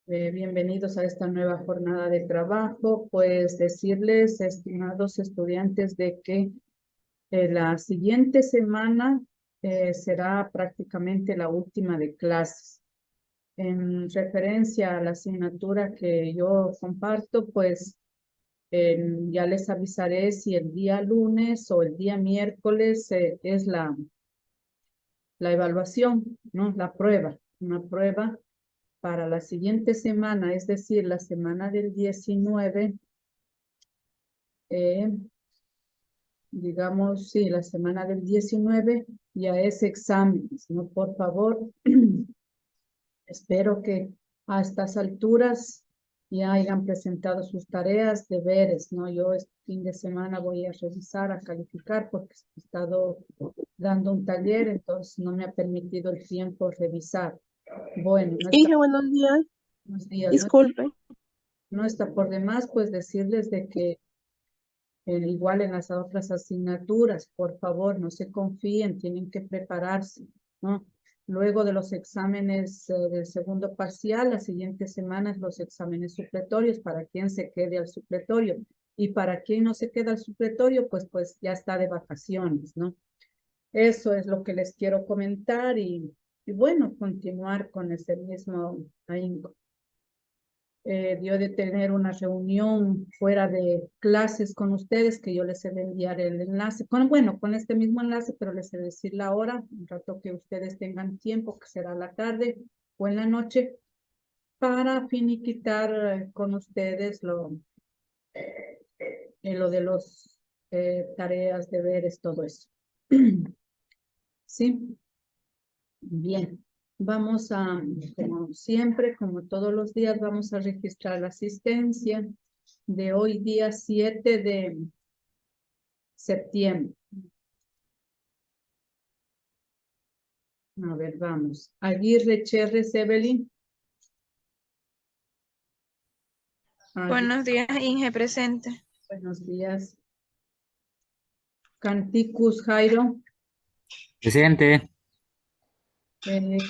Bienvenidos a esta nueva jornada de trabajo. Pues decirles, estimados estudiantes, de que la siguiente semana será prácticamente la última de clases. En referencia a la asignatura que yo comparto, pues ya les avisaré si el día lunes o el día miércoles es la evaluación, ¿no? La prueba, una prueba para la siguiente semana, es decir, la semana del 19, eh, digamos, sí, la semana del 19 ya es exámenes, ¿no? Por favor, espero que a estas alturas ya hayan presentado sus tareas, deberes, ¿no? Yo este fin de semana voy a revisar, a calificar, porque he estado dando un taller, entonces no me ha permitido el tiempo revisar. Bueno, Hija, buenos días. buenos días, Disculpe. no está por demás, pues decirles de que igual en las otras asignaturas, por favor, no se confíen, tienen que prepararse, ¿no? Luego de los exámenes del segundo parcial, las siguientes semanas los exámenes supletorios para quien se quede al supletorio. Y para quien no se queda al supletorio, pues ya está de vacaciones, ¿no? Eso es lo que les quiero comentar y bueno, continuar con ese mismo ahínco. Dio de tener una reunión fuera de clases con ustedes, que yo les he de enviar el enlace, bueno, con este mismo enlace, pero les he de decir la hora, un rato que ustedes tengan tiempo, que será la tarde o en la noche, para finiquitar con ustedes lo de los tareas, deberes, todo eso. ¿Sí? Bien. Vamos a, como siempre, como todos los días, vamos a registrar la asistencia de hoy día 7 de septiembre. A ver, vamos. Aguirre Cherres Evelyn. Buenos días, Inge, presente. Buenos días. Canticus Jairo. Presente.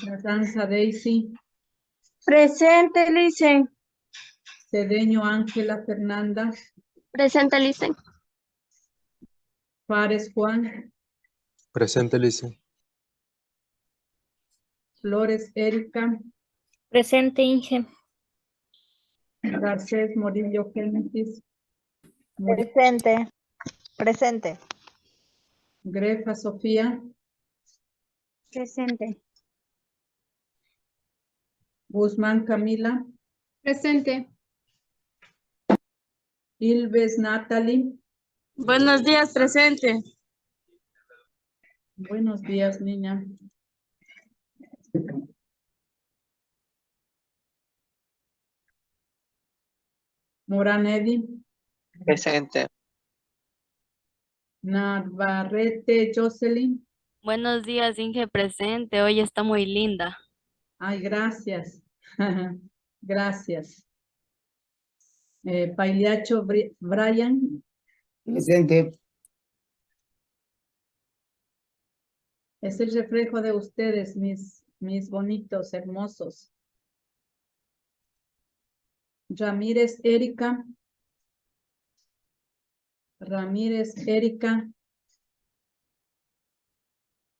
Carranza Daisy. Presente, Licen. Cedeño Ángela Fernanda. Presente, Licen. Fares Juan. Presente, Lice. Flores Erika. Presente, Inge. Garcés Morillo Génesis. Presente, presente. Grefa Sofía. Presente. Guzmán Camila. Presente. Ilves Natalie. Buenos días, presente. Buenos días, niña. Morán Eddy. Presente. Navarrete Jocelyn. Buenos días, Inge, presente. Hoy está muy linda. Ay, gracias. Gracias. Pailiacho Brian. Presente. Es el reflejo de ustedes, mis bonitos, hermosos. Ramírez Erika. Ramírez Erika.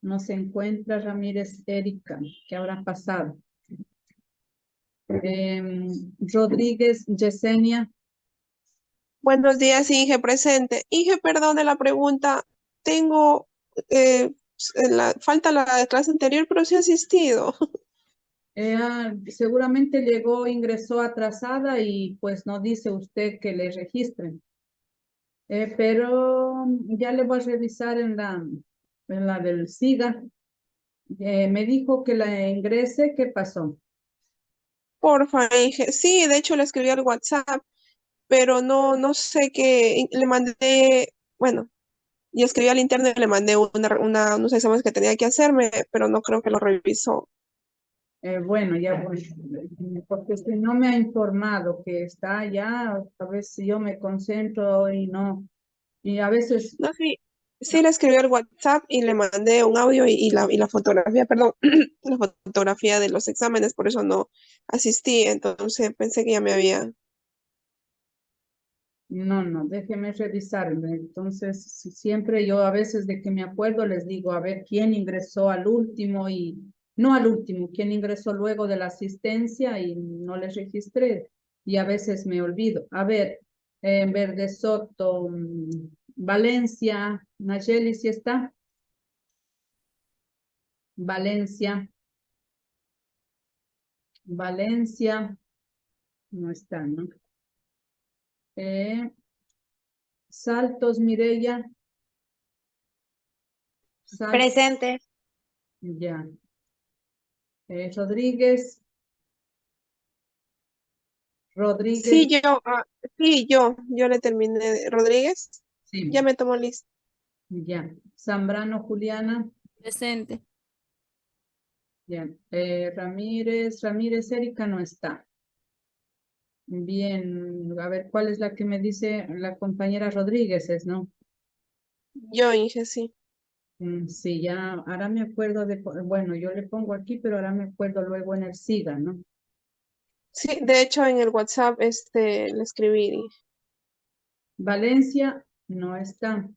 No se encuentra Ramírez Erika. ¿Qué habrá pasado? Rodríguez Yesenia. Buenos días, Inge, presente. Inge, perdone la pregunta. Tengo, falta la de clase anterior, pero sí he asistido. Seguramente llegó, ingresó atrasada y pues no dice usted que le registren. Pero ya le voy a revisar en la del SIGA. Me dijo que la ingrese. ¿Qué pasó? Porfa, Inge. Sí, de hecho le escribí al WhatsApp, pero no sé qué. Le mandé, bueno, y escribí al interno y le mandé unos exámenes que tenía que hacerme, pero no creo que lo revisó. Bueno, ya voy. Porque si no me ha informado que está ya, a veces yo me concentro y no. Y a veces... No, sí, Sí, le escribí al WhatsApp y le mandé un audio y la fotografía, perdón, la fotografía de los exámenes, por eso no asistí, entonces pensé que ya me había... No, déjeme revisarme. Entonces, siempre yo a veces de que me acuerdo les digo, a ver, ¿quién ingresó al último y no al último, quién ingresó luego de la asistencia y no les registré? Y a veces me olvido. A ver, Verde Soto, Valencia, Nayeli, ¿sí está? Valencia, Valencia, no está, ¿no? Saltos, Mireya. Presente. Ya. Rodríguez, Sí, Rodríguez, yo le terminé. Rodríguez, ya sí, me tomó lista. ya. Zambrano, Juliana, Presente. ya. Ramírez, Erika no está. Bien, a ver, ¿cuál es la que me dice la compañera Rodríguez, no? Yo, Inge, sí. Sí, ya, ahora me acuerdo bueno, yo le pongo aquí, pero ahora me acuerdo luego en el SIGA, ¿no? Sí, de hecho en el WhatsApp le escribí. Valencia no está.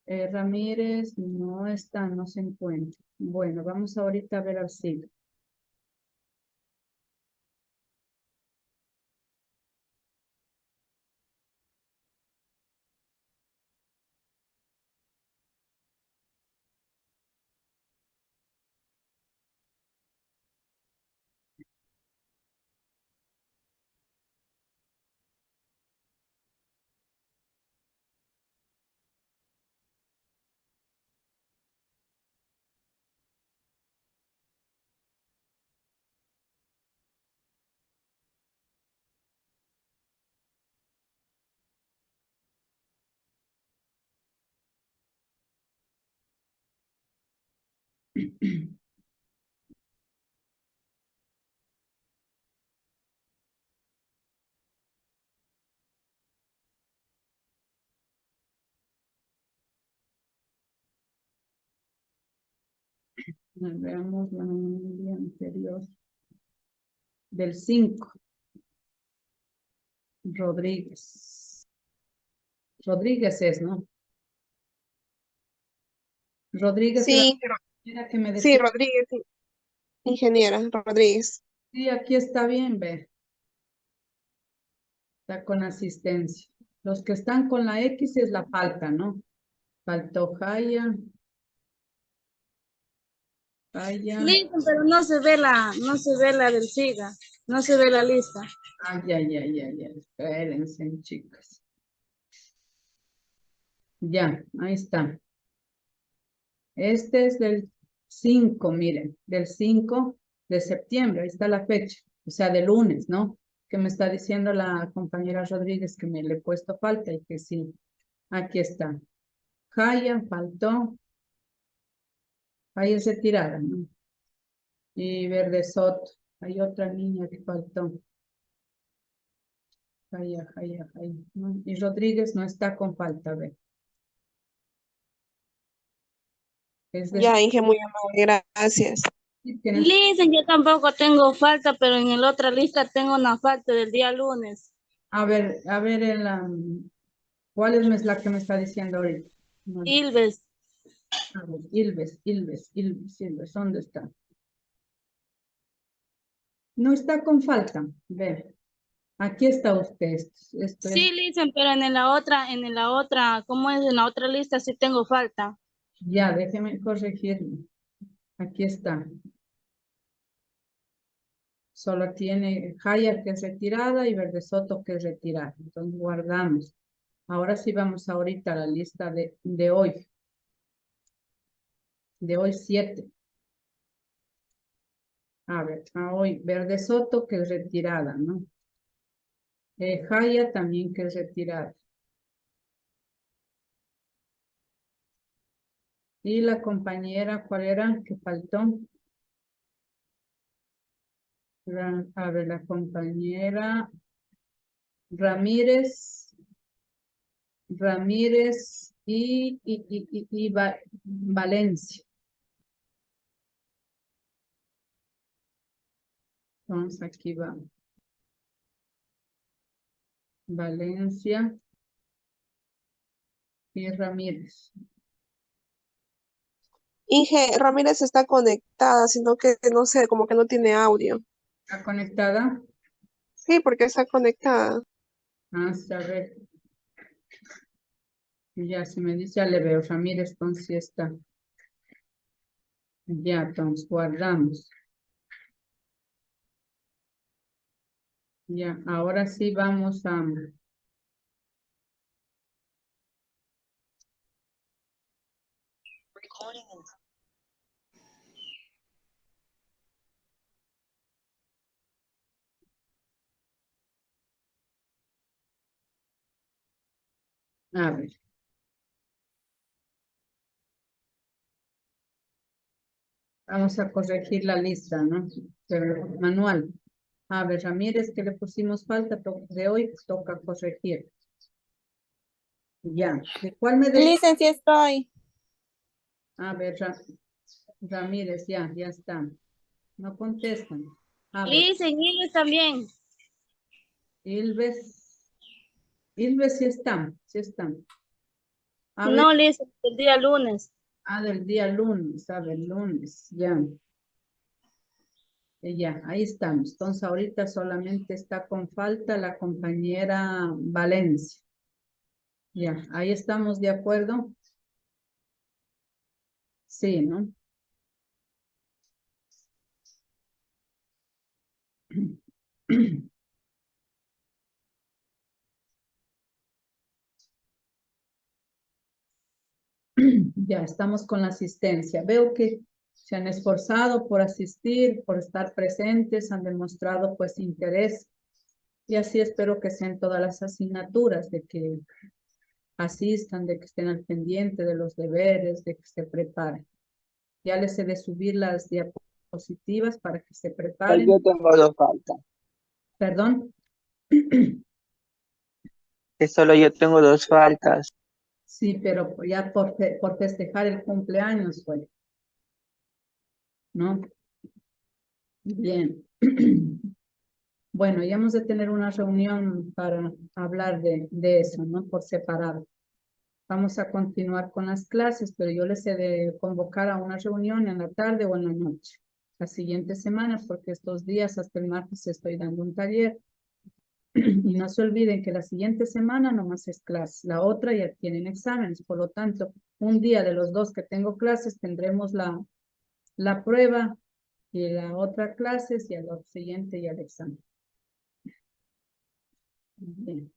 Ramírez no está, no se encuentra. Bueno, vamos ahorita a ver al SIGA. Veamos la día anterior. Del 5, Rodríguez. Rodríguez es, ¿no? Rodríguez era Sí, la que me sí, decía. Rodríguez, sí. Ingeniera Rodríguez. Sí, aquí está bien, ve. Está con asistencia. Los que están con la X es la falta, ¿no? Faltó Jaya. Jaya. Listo, pero no se ve la del SIGA. No se ve la lista. Ay. Espérense, chicas. Ya, ahí está. Este es del 5, miren, del 5 de septiembre, ahí está la fecha, o sea, de lunes, ¿no? Que me está diciendo la compañera Rodríguez que me le he puesto falta y que sí, aquí está. Jaya, faltó, Jaya es retirada, ¿no? Y Verde Soto, hay otra niña que faltó. Jaya, ¿no? Y Rodríguez no está con falta, a ver. Es Ya, decir, Inge, muy amable, gracias. tienes, Dicen, yo tampoco tengo falta, pero en la otra lista tengo una falta del día lunes. a ver, ¿cuál es la que me está diciendo ahorita? No, Ilves. a ver, Ilves, ¿dónde está? No está con falta, ve, aquí está usted, esto es, Sí, dicen, pero en la otra, ¿cómo es? En la otra lista sí tengo falta. ya, déjeme corregirme, aquí está. Solo tiene Jaya que es retirada y Verde Soto que es retirada, entonces guardamos. Ahora sí vamos ahorita a la lista de hoy 7. A ver, a hoy Verde Soto que es retirada, ¿no? Jaya también que es retirada. Y la compañera, ¿cuál era? Que faltó. A ver, la compañera Ramírez, y Valencia. Entonces aquí va. Valencia y Ramírez. Inge Ramírez está conectada, sino que no sé, como que no tiene audio. ¿Está conectada? Sí, porque está conectada. Ah, a ver. Ya, si me dice, ya le veo. Ramírez, entonces sí está. Ya, entonces guardamos. Ya, ahora sí vamos a ver. Vamos a corregir la lista, ¿no? Pero manual. A ver, Ramírez, que le pusimos falta de hoy, toca corregir. Ya. ¿De cuál me decía? Listen, sí estoy. A ver, Ramírez, ya está. No contestan. A ver, Listen, Ilves también. Ilves sí están, sí están. A ver, No, listen, el día lunes. del día lunes, a ver, lunes, ya. Ya, ahí estamos. Entonces, ahorita solamente está con falta la compañera Valencia. Ya, ahí estamos de acuerdo. Sí, ¿no? Ya estamos con la asistencia. Veo que se han esforzado por asistir, por estar presentes, han demostrado pues interés. Y así espero que sean todas las asignaturas, de que asistan, de que estén al pendiente de los deberes, de que se preparen. Ya les he de subir las diapositivas para que se preparen. Yo tengo 2 faltas. Perdón. Que solo yo tengo 2 faltas. Sí, pero ya por festejar el cumpleaños fue. ¿No? Bien. Bueno, ya hemos de tener una reunión para hablar de eso, ¿no? Por separado. Vamos a continuar con las clases, pero yo les he de convocar a una reunión en la tarde o en la noche. La siguiente semana, porque estos días hasta el martes estoy dando un taller. Y no se olviden que la siguiente semana nomás es clase, la otra ya tienen exámenes, por lo tanto, un día de los 2 que tengo clases tendremos la prueba y la otra clase y al siguiente ya el examen. Bien.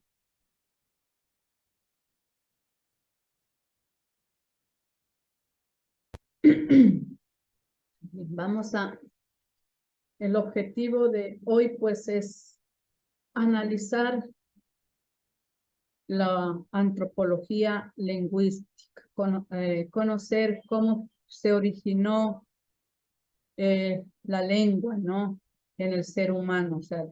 Vamos el objetivo de hoy pues es analizar la antropología lingüística, conocer cómo se originó la lengua, ¿no? En el ser humano, o sea,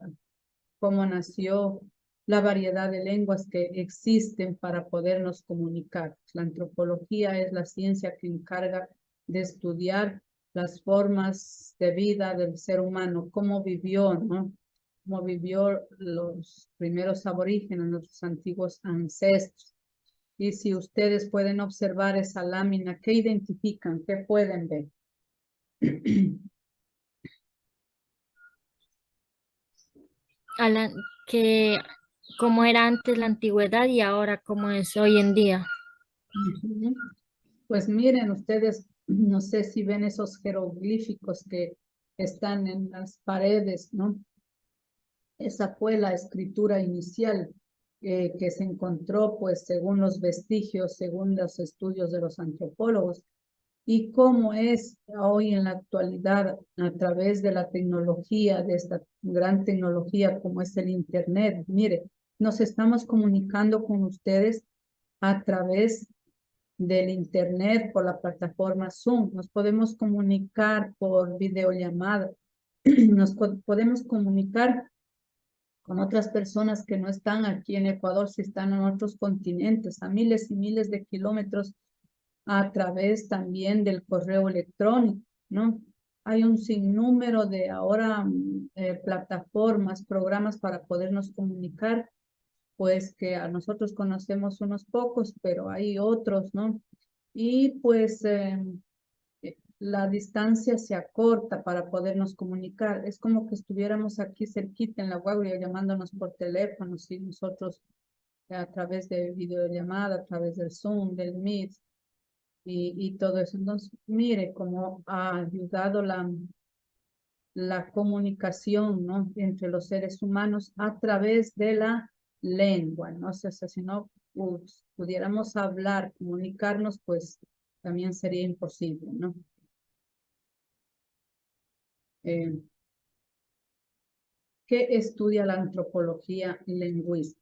cómo nació la variedad de lenguas que existen para podernos comunicar. La antropología es la ciencia que encarga de estudiar las formas de vida del ser humano, cómo vivió, ¿no? Cómo vivió los primeros aborígenes, nuestros antiguos ancestros. Y si ustedes pueden observar esa lámina, ¿qué identifican? ¿Qué pueden ver? Que como era antes la antigüedad y ahora como es hoy en día. Ujú. Pues miren ustedes, no sé si ven esos jeroglíficos que están en las paredes, ¿no? Esa fue la escritura inicial que se encontró, pues, según los vestigios, según los estudios de los antropólogos, y cómo es hoy en la actualidad, a través de la tecnología, de esta gran tecnología como es el Internet. Mire, nos estamos comunicando con ustedes a través del Internet, por la plataforma Zoom. Nos podemos comunicar por videollamada. Nos podemos comunicar con otras personas que no están aquí en Ecuador, si están en otros continentes, a miles y miles de kilómetros a través también del correo electrónico, ¿no? Hay un sinnúmero de ahora plataformas, programas para podernos comunicar, pues que a nosotros conocemos unos pocos, pero hay otros, ¿no? Y pues la distancia se acorta para podernos comunicar. Es como que estuviéramos aquí cerquita en La Guaguia llamándonos por teléfono, y nosotros a través de videollamada, a través del Zoom, del Meet y todo eso. Entonces, mire cómo ha ayudado la comunicación, ¿no? Entre los seres humanos a través de la lengua, ¿no? O sea, si no pudiéramos hablar, comunicarnos, pues también sería imposible, ¿no? ¿Qué estudia la antropología lingüística?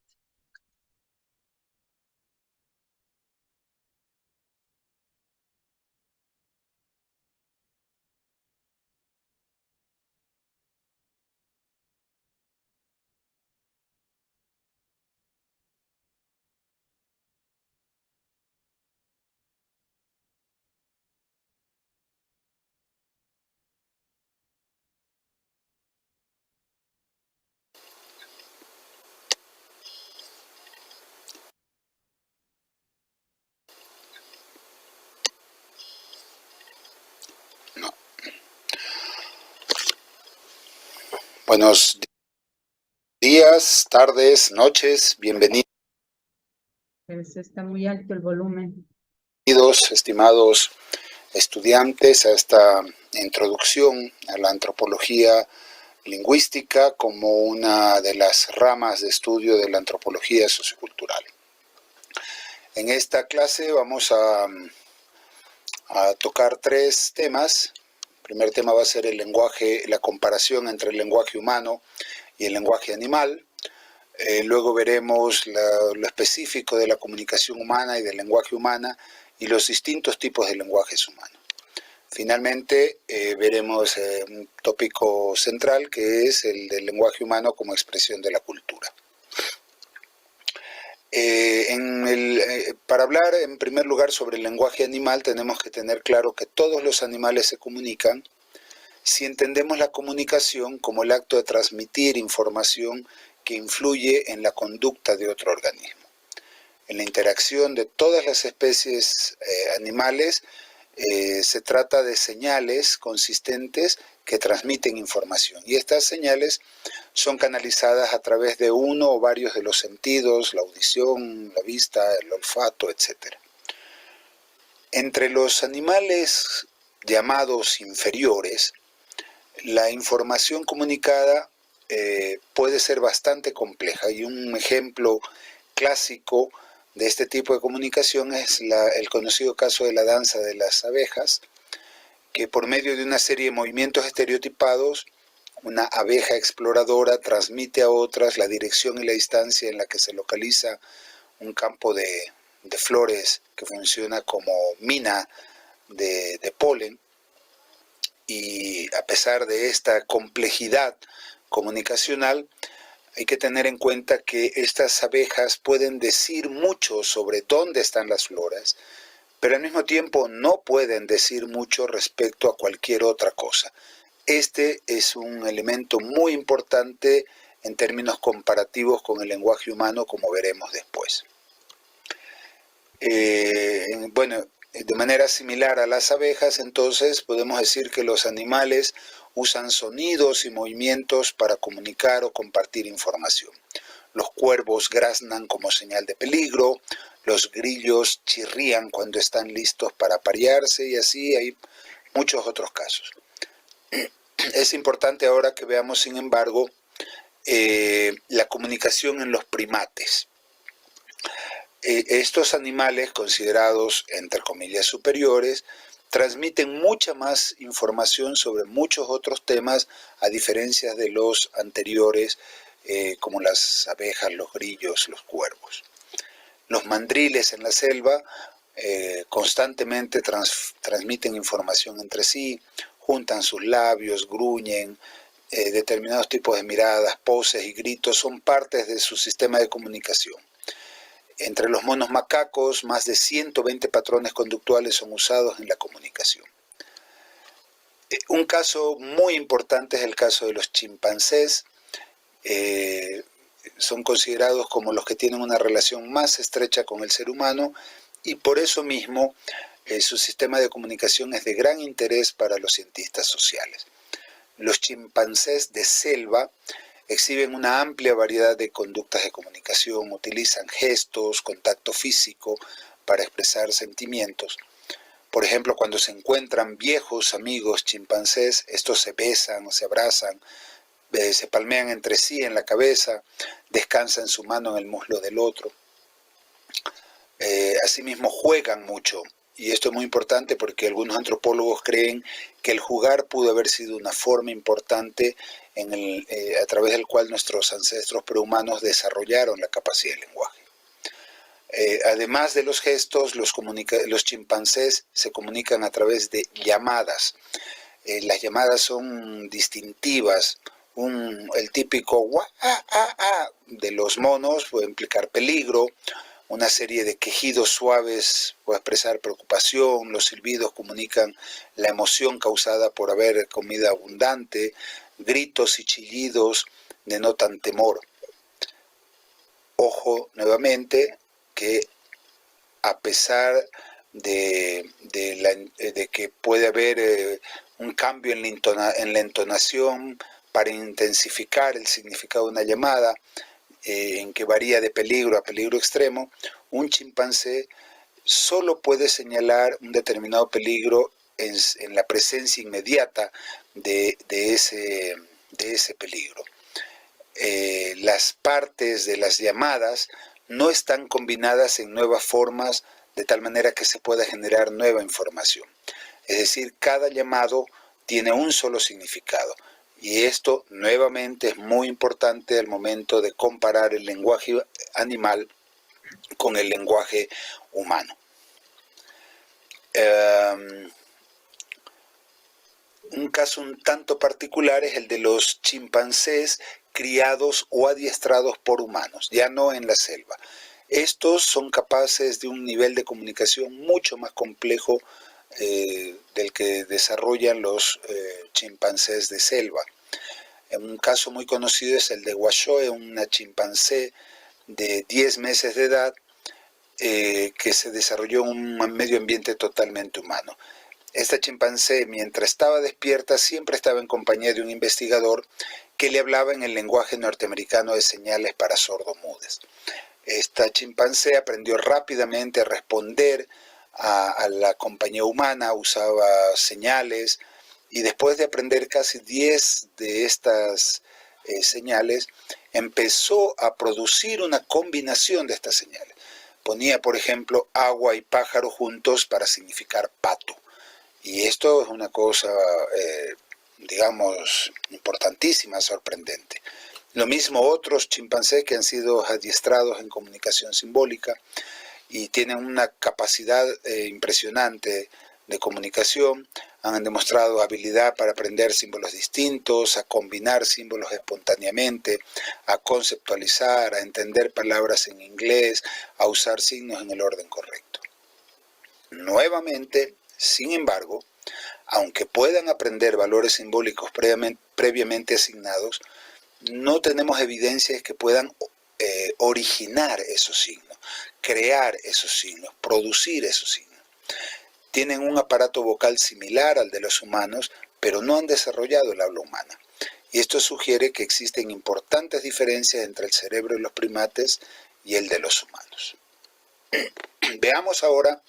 Buenos días, tardes, noches, bienvenidos, Pues está muy alto el volumen. estimados estudiantes, a esta introducción a la antropología lingüística como una de las ramas de estudio de la antropología sociocultural. En esta clase vamos a tocar 3 temas. El primer tema va a ser el lenguaje, la comparación entre el lenguaje humano y el lenguaje animal. Luego veremos lo específico de la comunicación humana y del lenguaje humana y los distintos tipos de lenguajes humanos. Finalmente veremos un tópico central que es el del lenguaje humano como expresión de la cultura. Para hablar en primer lugar sobre el lenguaje animal tenemos que tener claro que todos los animales se comunican si entendemos la comunicación como el acto de transmitir información que influye en la conducta de otro organismo. En la interacción de todas las especies animales se trata de señales consistentes que transmiten información y estas señales son canalizadas a través de uno o varios de los sentidos, la audición, la vista, el olfato, etc. Entre los animales llamados inferiores, la información comunicada puede ser bastante compleja y un ejemplo clásico de este tipo de comunicación es el conocido caso de la danza de las abejas, que por medio de una serie de movimientos estereotipados, una abeja exploradora transmite a otras la dirección y la distancia en la que se localiza un campo de flores que funciona como mina de polen. Y a pesar de esta complejidad comunicacional, hay que tener en cuenta que estas abejas pueden decir mucho sobre dónde están las flores, pero al mismo tiempo no pueden decir mucho respecto a cualquier otra cosa. Este es un elemento muy importante en términos comparativos con el lenguaje humano, como veremos después. De manera similar a las abejas, entonces, podemos decir que los animales usan sonidos y movimientos para comunicar o compartir información. Los cuervos graznan como señal de peligro, los grillos chirrían cuando están listos para aparearse y así hay muchos otros casos. Es importante ahora que veamos, sin embargo, la comunicación en los primates. Estos animales, considerados entre comillas superiores, transmiten mucha más información sobre muchos otros temas a diferencia de los anteriores, como las abejas, los grillos, los cuervos. Los mandriles en la selva constantemente transmiten información entre sí, juntan sus labios, gruñen, determinados tipos de miradas, poses y gritos son partes de su sistema de comunicación. Entre los monos macacos, más de 120 patrones conductuales son usados en la comunicación. Un caso muy importante es el caso de los chimpancés. Son considerados como los que tienen una relación más estrecha con el ser humano y por eso mismo su sistema de comunicación es de gran interés para los cientistas sociales. Los chimpancés de selva exhiben una amplia variedad de conductas de comunicación, utilizan gestos, contacto físico para expresar sentimientos. Por ejemplo, cuando se encuentran viejos amigos chimpancés, estos se besan, se abrazan, se palmean entre sí en la cabeza, descansan su mano en el muslo del otro. Asimismo juegan mucho, y esto es muy importante porque algunos antropólogos creen que el jugar pudo haber sido una forma importante a través del cual nuestros ancestros prehumanos desarrollaron la capacidad del lenguaje. Además de los gestos, los chimpancés se comunican a través de llamadas. Las llamadas son distintivas. El típico "wa, de los monos puede implicar peligro. Una serie de quejidos suaves puede expresar preocupación. Los silbidos comunican la emoción causada por haber comida abundante. Gritos y chillidos denotan temor. Ojo nuevamente que a pesar de que puede haber un cambio en la entonación para intensificar el significado de una llamada, en que varía de peligro a peligro extremo, un chimpancé solo puede señalar un determinado peligro en la presencia inmediata de ese peligro. Las partes de las llamadas no están combinadas en nuevas formas de tal manera que se pueda generar nueva información. Es decir, cada llamado tiene un solo significado. Y esto nuevamente es muy importante al momento de comparar el lenguaje animal con el lenguaje humano. Un caso un tanto particular es el de los chimpancés criados o adiestrados por humanos, ya no en la selva. Estos son capaces de un nivel de comunicación mucho más complejo del que desarrollan los chimpancés de selva. Un caso muy conocido es el de Washoe, una chimpancé de 10 meses de edad que se desarrolló en un medio ambiente totalmente humano. Esta chimpancé, mientras estaba despierta, siempre estaba en compañía de un investigador que le hablaba en el lenguaje norteamericano de señales para sordomudos. Esta chimpancé aprendió rápidamente a responder a la compañía humana, usaba señales, y después de aprender casi 10 de estas señales, empezó a producir una combinación de estas señales. Ponía, por ejemplo, agua y pájaro juntos para significar pato. Y esto es una cosa, digamos, importantísima, sorprendente. Lo mismo otros chimpancés que han sido adiestrados en comunicación simbólica y tienen una capacidad impresionante de comunicación, han demostrado habilidad para aprender símbolos distintos, a combinar símbolos espontáneamente, a conceptualizar, a entender palabras en inglés, a usar signos en el orden correcto. Nuevamente, sin embargo, aunque puedan aprender valores simbólicos previamente asignados, no tenemos evidencias que puedan originar esos signos, crear esos signos, producir esos signos. Tienen un aparato vocal similar al de los humanos, pero no han desarrollado el habla humana. Y esto sugiere que existen importantes diferencias entre el cerebro de los primates y el de los humanos. Veamos ahora,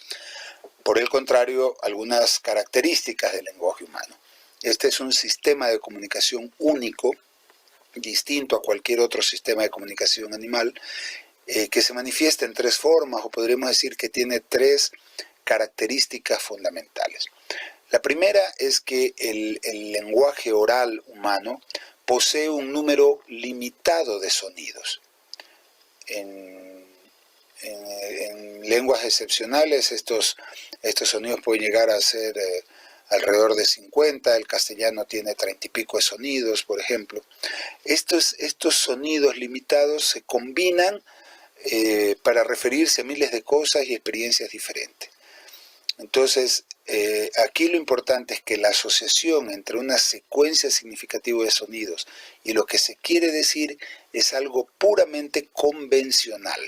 por el contrario, algunas características del lenguaje humano. Este es un sistema de comunicación único, distinto a cualquier otro sistema de comunicación animal, que se manifiesta en tres formas, o podríamos decir que tiene tres características fundamentales. La primera es que el lenguaje oral humano posee un número limitado de sonidos. En lenguas excepcionales estos sonidos pueden llegar a ser alrededor de 50, el castellano tiene 30 y pico de sonidos, por ejemplo. Estos sonidos limitados se combinan para referirse a miles de cosas y experiencias diferentes. Entonces, aquí lo importante es que la asociación entre una secuencia significativa de sonidos y lo que se quiere decir es algo puramente convencional.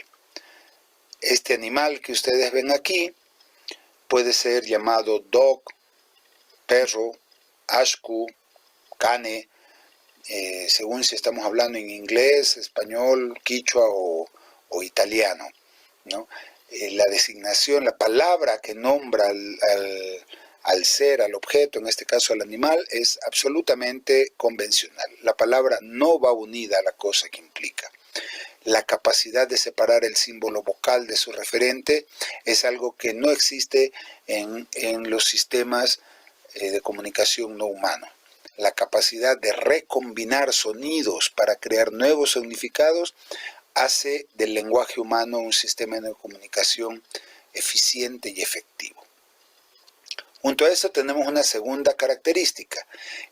Este animal que ustedes ven aquí puede ser llamado dog, perro, ashku, cane, según si estamos hablando en inglés, español, quichua o italiano, ¿no? La designación, la palabra que nombra al ser, al objeto, en este caso al animal, es absolutamente convencional. La palabra no va unida a la cosa que implica. La capacidad de separar el símbolo vocal de su referente es algo que no existe en los sistemas de comunicación no humano. La capacidad de recombinar sonidos para crear nuevos significados hace del lenguaje humano un sistema de comunicación eficiente y efectivo. Junto a eso tenemos una segunda característica,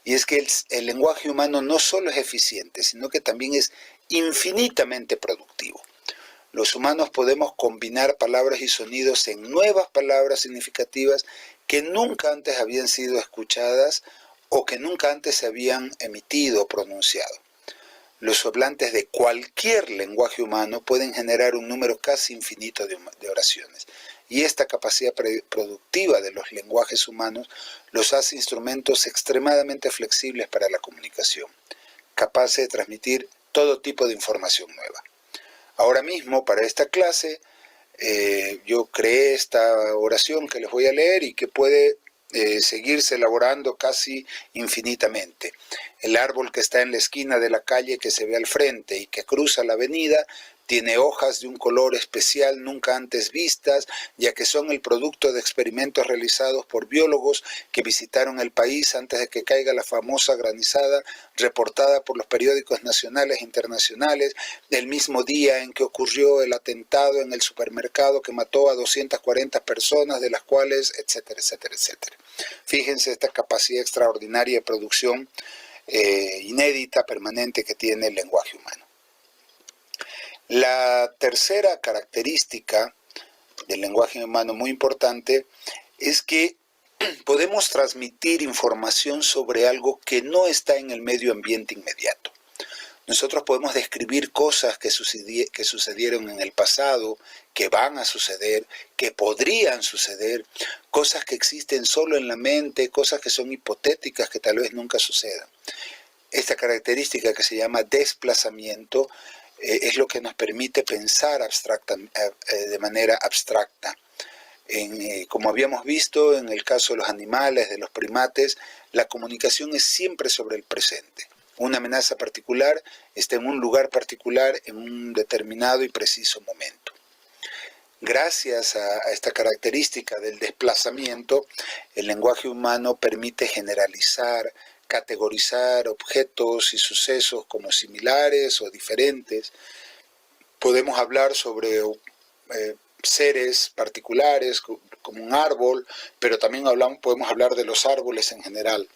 y es que el lenguaje humano no solo es eficiente, sino que también es infinitamente productivo. Los humanos podemos combinar palabras y sonidos en nuevas palabras significativas que nunca antes habían sido escuchadas o que nunca antes se habían emitido o pronunciado. Los hablantes de cualquier lenguaje humano pueden generar un número casi infinito de oraciones. Y esta capacidad productiva de los lenguajes humanos los hace instrumentos extremadamente flexibles para la comunicación, capaces de transmitir todo tipo de información nueva. Ahora mismo, para esta clase, yo creé esta oración que les voy a leer y que puede seguirse elaborando casi infinitamente. El árbol que está en la esquina de la calle que se ve al frente y que cruza la avenida tiene hojas de un color especial nunca antes vistas, ya que son el producto de experimentos realizados por biólogos que visitaron el país antes de que caiga la famosa granizada reportada por los periódicos nacionales e internacionales el mismo día en que ocurrió el atentado en el supermercado que mató a 240 personas, de las cuales, etcétera, etcétera, etcétera. Fíjense esta capacidad extraordinaria de producción inédita, permanente que tiene el lenguaje humano. La tercera característica del lenguaje humano muy importante es que podemos transmitir información sobre algo que no está en el medio ambiente inmediato. Nosotros podemos describir cosas que sucedieron en el pasado, que van a suceder, que podrían suceder, cosas que existen solo en la mente, cosas que son hipotéticas, que tal vez nunca sucedan. Esta característica que se llama desplazamiento es lo que nos permite pensar de manera abstracta. Como habíamos visto en el caso de los animales, de los primates, la comunicación es siempre sobre el presente. Una amenaza particular está en un lugar particular en un determinado y preciso momento. Gracias a esta característica del desplazamiento, el lenguaje humano permite generalizar, categorizar objetos y sucesos como similares o diferentes. Podemos hablar sobre seres particulares como un árbol, pero también podemos hablar de los árboles en general.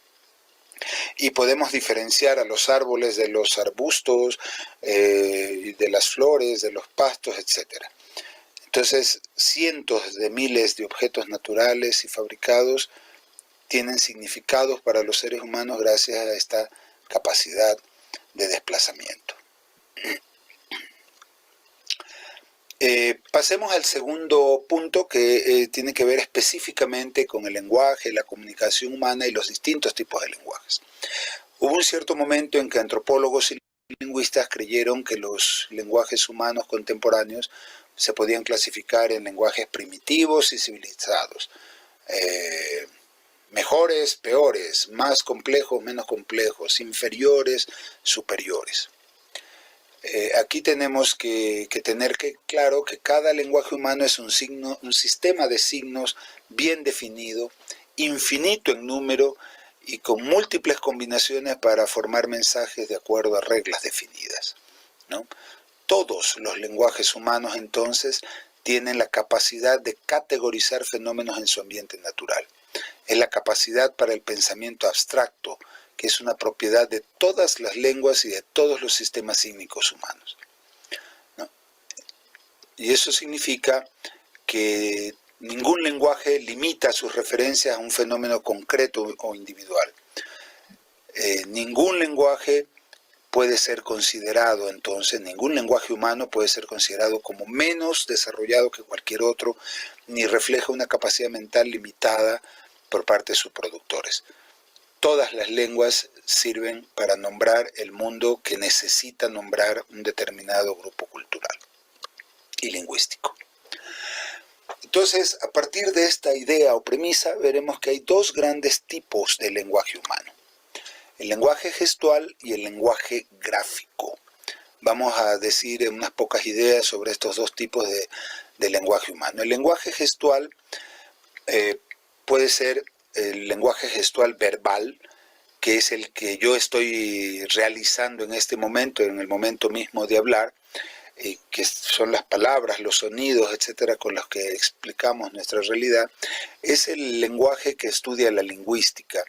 Y podemos diferenciar a los árboles de los arbustos, de las flores, de los pastos, etc. Entonces, cientos de miles de objetos naturales y fabricados tienen significados para los seres humanos gracias a esta capacidad de desplazamiento. Pasemos al segundo punto que tiene que ver específicamente con el lenguaje, la comunicación humana y los distintos tipos de lenguajes. Hubo un cierto momento en que antropólogos y lingüistas creyeron que los lenguajes humanos contemporáneos se podían clasificar en lenguajes primitivos y civilizados. Mejores, peores, más complejos, menos complejos, inferiores, superiores. Aquí tenemos que tener claro que cada lenguaje humano es un sistema de signos bien definido, infinito en número y con múltiples combinaciones para formar mensajes de acuerdo a reglas definidas, ¿no? Todos los lenguajes humanos entonces tienen la capacidad de categorizar fenómenos en su ambiente natural. es la capacidad para el pensamiento abstracto, que es una propiedad de todas las lenguas y de todos los sistemas sígnicos humanos, ¿no? Y eso significa que ningún lenguaje limita sus referencias a un fenómeno concreto o individual. Ningún lenguaje puede ser considerado, entonces, ningún lenguaje humano puede ser considerado como menos desarrollado que cualquier otro, ni refleja una capacidad mental limitada por parte de sus productores. Todas las lenguas sirven para nombrar el mundo que necesita nombrar un determinado grupo cultural y lingüístico. Entonces, a partir de esta idea o premisa, veremos que hay dos grandes tipos de lenguaje humano: el lenguaje gestual y el lenguaje gráfico. Vamos a decir unas pocas ideas sobre estos dos tipos de lenguaje humano. El lenguaje gestual puede ser el lenguaje gestual verbal, que es el que yo estoy realizando en este momento, en el momento mismo de hablar, que son las palabras, los sonidos, etcétera, con los que explicamos nuestra realidad. Es el lenguaje que estudia la lingüística.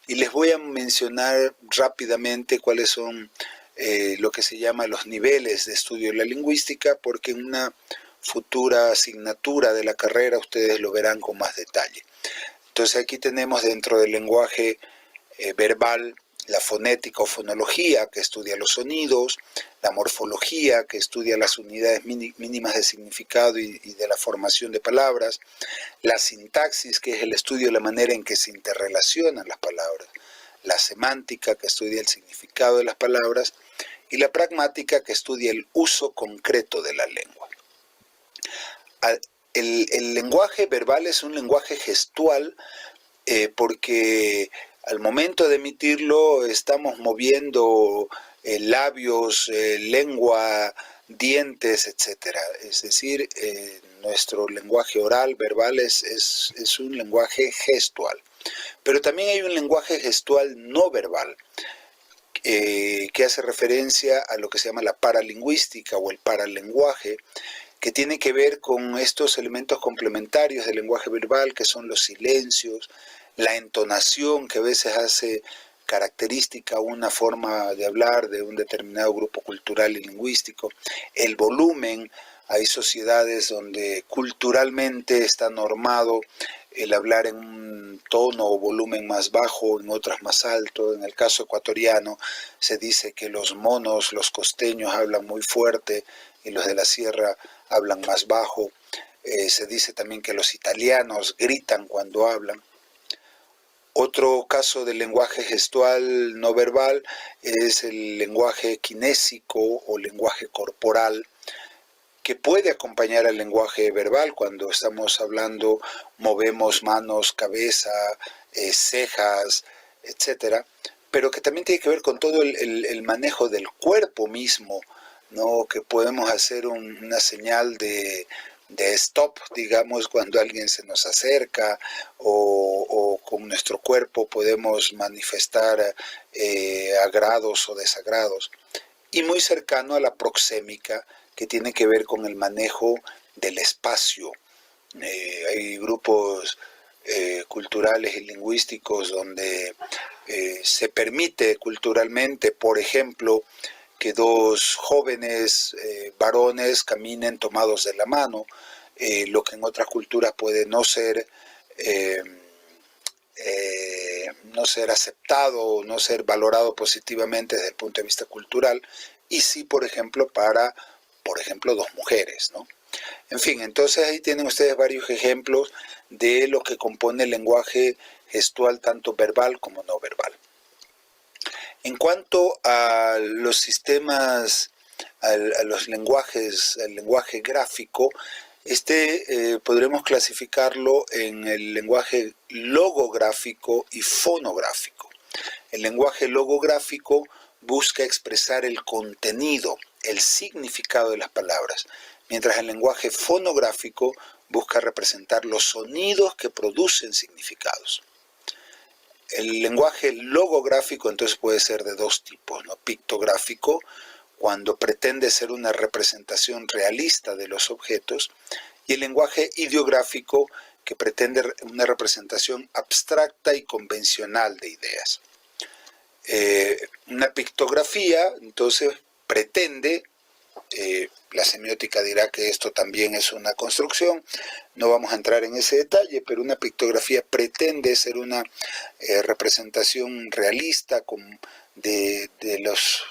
Y les voy a mencionar rápidamente cuáles son lo que se llama los niveles de estudio de la lingüística, porque en una futura asignatura de la carrera ustedes lo verán con más detalle. Entonces aquí tenemos dentro del lenguaje verbal la fonética o fonología, que estudia los sonidos; la morfología, que estudia las unidades mínimas de significado y de la formación de palabras; la sintaxis, que es el estudio de la manera en que se interrelacionan las palabras; la semántica, que estudia el significado de las palabras; y la pragmática, que estudia el uso concreto de la lengua. El lenguaje verbal es un lenguaje gestual porque al momento de emitirlo estamos moviendo labios, lengua, dientes, etc. Es decir, nuestro lenguaje oral, verbal, es un lenguaje gestual. Pero también hay un lenguaje gestual no verbal, que hace referencia a lo que se llama la paralingüística o el paralenguaje, que tiene que ver con estos elementos complementarios del lenguaje verbal, que son los silencios, la entonación, que a veces hace característica una forma de hablar de un determinado grupo cultural y lingüístico; el volumen. Hay sociedades donde culturalmente está normado el hablar en un tono o volumen más bajo, en otras más alto. En el caso ecuatoriano se dice que los monos, los costeños, hablan muy fuerte y los de la sierra hablan más bajo. Se dice también que los italianos gritan cuando hablan. Otro caso del lenguaje gestual no verbal es el lenguaje kinésico o lenguaje corporal, que puede acompañar al lenguaje verbal. Cuando estamos hablando, movemos manos, cabeza, cejas, etcétera, pero que también tiene que ver con todo el manejo del cuerpo mismo, ¿no? Que podemos hacer una señal de stop, digamos, cuando alguien se nos acerca, o con nuestro cuerpo podemos manifestar agrados o desagrados. Y muy cercano a la proxémica, que tiene que ver con el manejo del espacio. Hay grupos culturales y lingüísticos donde se permite culturalmente, por ejemplo, que dos jóvenes varones caminen tomados de la mano, lo que en otras culturas puede no ser aceptado o no ser valorado positivamente desde el punto de vista cultural, y sí, por ejemplo, para, dos mujeres, ¿no? En fin, entonces ahí tienen ustedes varios ejemplos de lo que compone el lenguaje gestual, tanto verbal como no verbal. En cuanto a los sistemas, a los lenguajes, el lenguaje gráfico, podremos clasificarlo en el lenguaje logográfico y fonográfico. El lenguaje logográfico busca expresar el contenido, el significado de las palabras, mientras el lenguaje fonográfico busca representar los sonidos que producen significados. El lenguaje logográfico entonces puede ser de dos tipos, ¿no? Pictográfico, cuando pretende ser una representación realista de los objetos, y el lenguaje ideográfico, que pretende una representación abstracta y convencional de ideas. Una pictografía, entonces, pretende, la semiótica dirá que esto también es una construcción, no vamos a entrar en ese detalle, pero una pictografía pretende ser una representación realista de los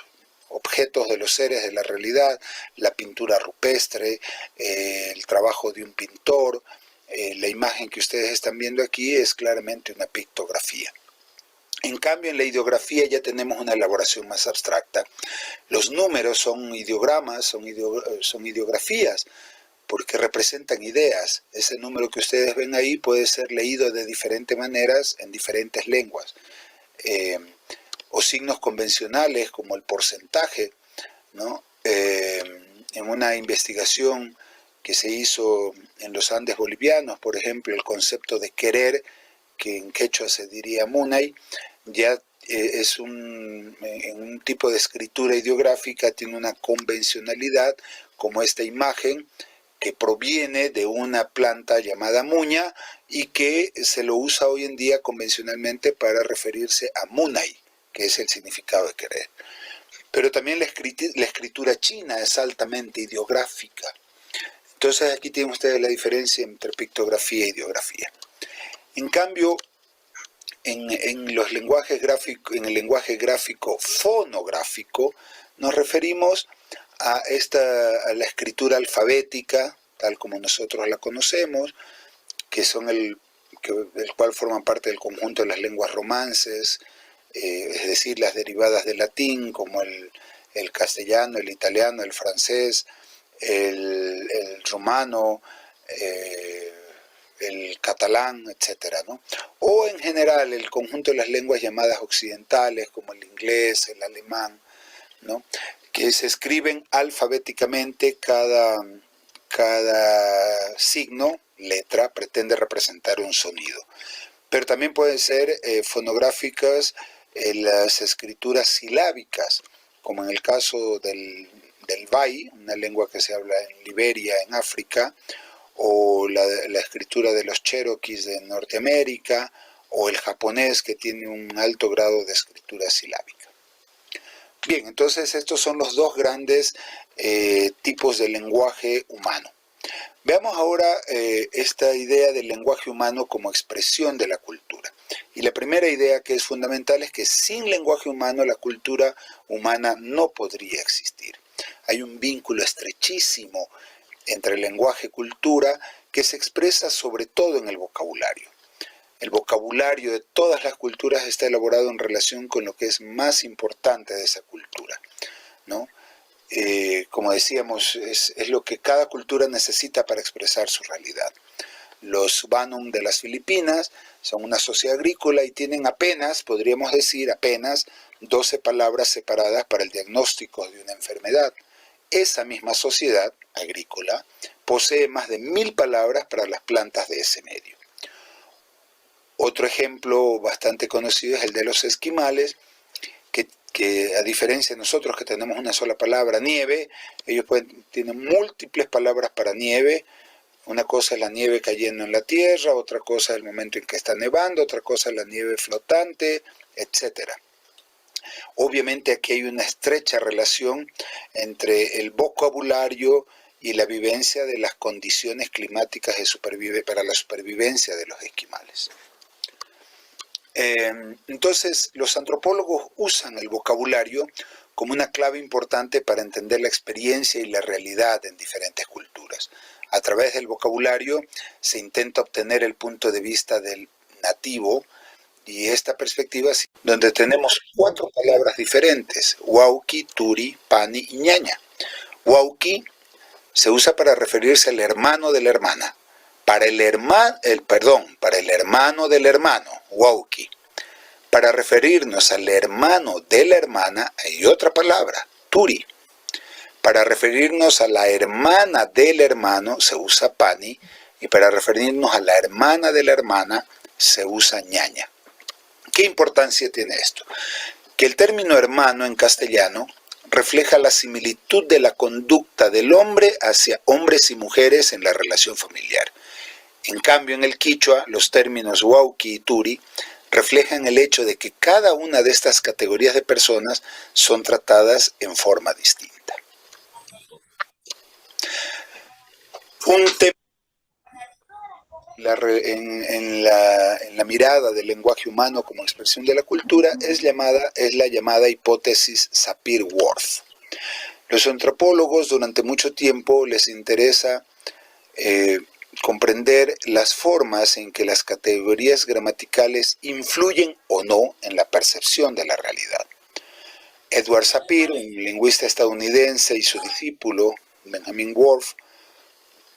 objetos, de los seres de la realidad, la pintura rupestre, el trabajo de un pintor. La imagen que ustedes están viendo aquí es claramente una pictografía. En cambio, en la ideografía ya tenemos una elaboración más abstracta. Los números son ideogramas, son ideografías, porque representan ideas. Ese número que ustedes ven ahí puede ser leído de diferentes maneras en diferentes lenguas. O signos convencionales como el porcentaje, ¿no? En una investigación que se hizo en los Andes bolivianos, por ejemplo, el concepto de querer, que en quechua se diría munay, ya es en un tipo de escritura ideográfica, tiene una convencionalidad, como esta imagen, que proviene de una planta llamada muña y que se lo usa hoy en día convencionalmente para referirse a munay, que es el significado de querer. Pero también la escritura china es altamente ideográfica. Entonces aquí tienen ustedes la diferencia entre pictografía e ideografía. En cambio, en los lenguajes gráficos, en el lenguaje gráfico fonográfico, nos referimos a la escritura alfabética, tal como nosotros la conocemos, que son el cual forman parte del conjunto de las lenguas romances, es decir, las derivadas del latín, como el castellano, el italiano, el francés, el rumano, el catalán, etcétera, ¿no? O en general el conjunto de las lenguas llamadas occidentales, como el inglés, el alemán, ¿no? Que se escriben alfabéticamente, cada signo, letra, pretende representar un sonido. Pero también pueden ser fonográficas las escrituras silábicas, como en el caso del bai, una lengua que se habla en Liberia, en África, o la escritura de los cherokees de Norteamérica, o el japonés, que tiene un alto grado de escritura silábica. Bien, entonces estos son los dos grandes tipos de lenguaje humano. Veamos ahora esta idea del lenguaje humano como expresión de la cultura. Y la primera idea que es fundamental es que sin lenguaje humano la cultura humana no podría existir. Hay un vínculo estrechísimo entre el lenguaje y cultura que se expresa sobre todo en el vocabulario. El vocabulario de todas las culturas está elaborado en relación con lo que es más importante de esa cultura, ¿no? Como decíamos, es lo que cada cultura necesita para expresar su realidad. Los Banum de las Filipinas son una sociedad agrícola y tienen apenas, podríamos decir, apenas 12 palabras separadas para el diagnóstico de una enfermedad. Esa misma sociedad agrícola posee más de 1000 palabras para las plantas de ese medio. Otro ejemplo bastante conocido es el de los esquimales, que a diferencia de nosotros que tenemos una sola palabra, nieve, ellos tienen múltiples palabras para nieve. Una cosa es la nieve cayendo en la tierra, otra cosa es el momento en que está nevando, otra cosa es la nieve flotante, etc. Obviamente aquí hay una estrecha relación entre el vocabulario y la vivencia de las condiciones climáticas para la supervivencia de los esquimales. Entonces, los antropólogos usan el vocabulario como una clave importante para entender la experiencia y la realidad en diferentes culturas. A través del vocabulario se intenta obtener el punto de vista del nativo, y esta perspectiva, donde tenemos 4 palabras diferentes: Wauki, Turi, Pani y Ñaña. Wauki se usa para referirse al hermano de la hermana. Para el hermano del hermano, Wauki. Para referirnos al hermano de la hermana hay otra palabra, Turi. Para referirnos a la hermana del hermano se usa Pani, y para referirnos a la hermana de la hermana se usa Ñaña. ¿Qué importancia tiene esto? Que el término hermano en castellano refleja la similitud de la conducta del hombre hacia hombres y mujeres en la relación familiar. En cambio, en el quichua, los términos huauqui y turi reflejan el hecho de que cada una de estas categorías de personas son tratadas en forma distinta. Un tema en la mirada del lenguaje humano como expresión de la cultura es la llamada hipótesis Sapir-Whorf. Los antropólogos durante mucho tiempo les interesa comprender las formas en que las categorías gramaticales influyen o no en la percepción de la realidad. Edward Sapir, un lingüista estadounidense, y su discípulo, Benjamin Whorf,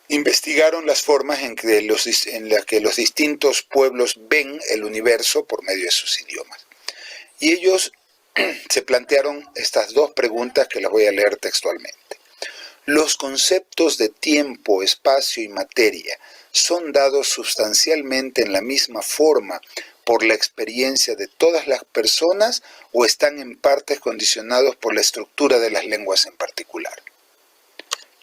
investigaron las formas en las que los distintos pueblos ven el universo por medio de sus idiomas. Y ellos se plantearon estas dos preguntas que las voy a leer textualmente. ¿Los conceptos de tiempo, espacio y materia son dados sustancialmente en la misma forma por la experiencia de todas las personas o están en partes condicionados por la estructura de las lenguas en particular?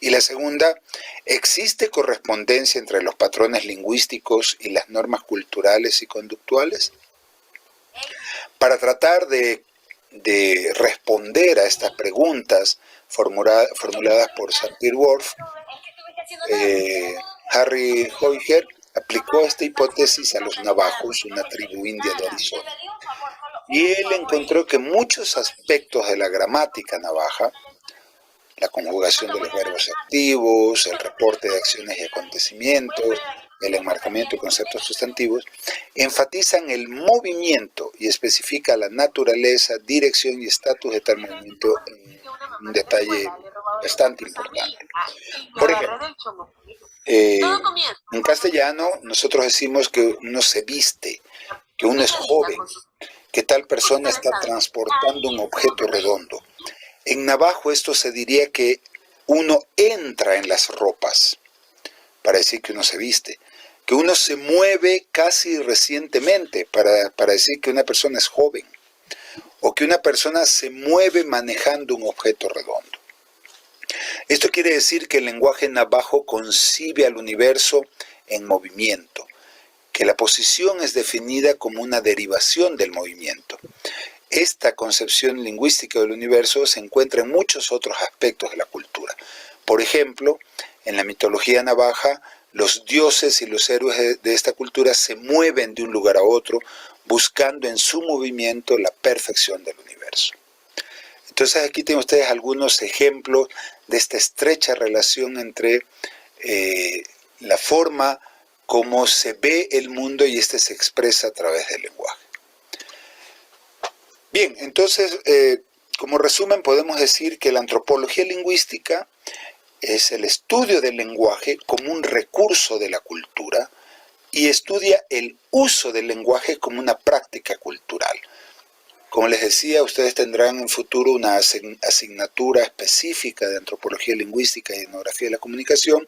Y la segunda, ¿existe correspondencia entre los patrones lingüísticos y las normas culturales y conductuales? Para tratar de responder a estas preguntas formuladas por Sapir-Whorf, Harry Heuer aplicó esta hipótesis a los navajos, una tribu india de Arizona. Y él encontró que muchos aspectos de la gramática navaja, la conjugación de los verbos activos, el reporte de acciones y acontecimientos, el enmarcamiento de conceptos sustantivos, enfatizan el movimiento y especifica la naturaleza, dirección y estatus de tal movimiento en un detalle bastante importante. Por ejemplo, en castellano nosotros decimos que uno se viste, que uno es joven, que tal persona está transportando un objeto redondo. En navajo esto se diría que uno entra en las ropas, para decir que uno se viste, que uno se mueve casi recientemente, para decir que una persona es joven, o que una persona se mueve manejando un objeto redondo. Esto quiere decir que el lenguaje navajo concibe al universo en movimiento, que la posición es definida como una derivación del movimiento. Esta concepción lingüística del universo se encuentra en muchos otros aspectos de la cultura. Por ejemplo, en la mitología navaja, los dioses y los héroes de esta cultura se mueven de un lugar a otro, buscando en su movimiento la perfección del universo. Entonces aquí tienen ustedes algunos ejemplos de esta estrecha relación entre la forma como se ve el mundo y este se expresa a través del lenguaje. Bien, entonces, como resumen podemos decir que la antropología lingüística es el estudio del lenguaje como un recurso de la cultura y estudia el uso del lenguaje como una práctica cultural. Como les decía, ustedes tendrán en futuro una asignatura específica de antropología lingüística y etnografía de la comunicación,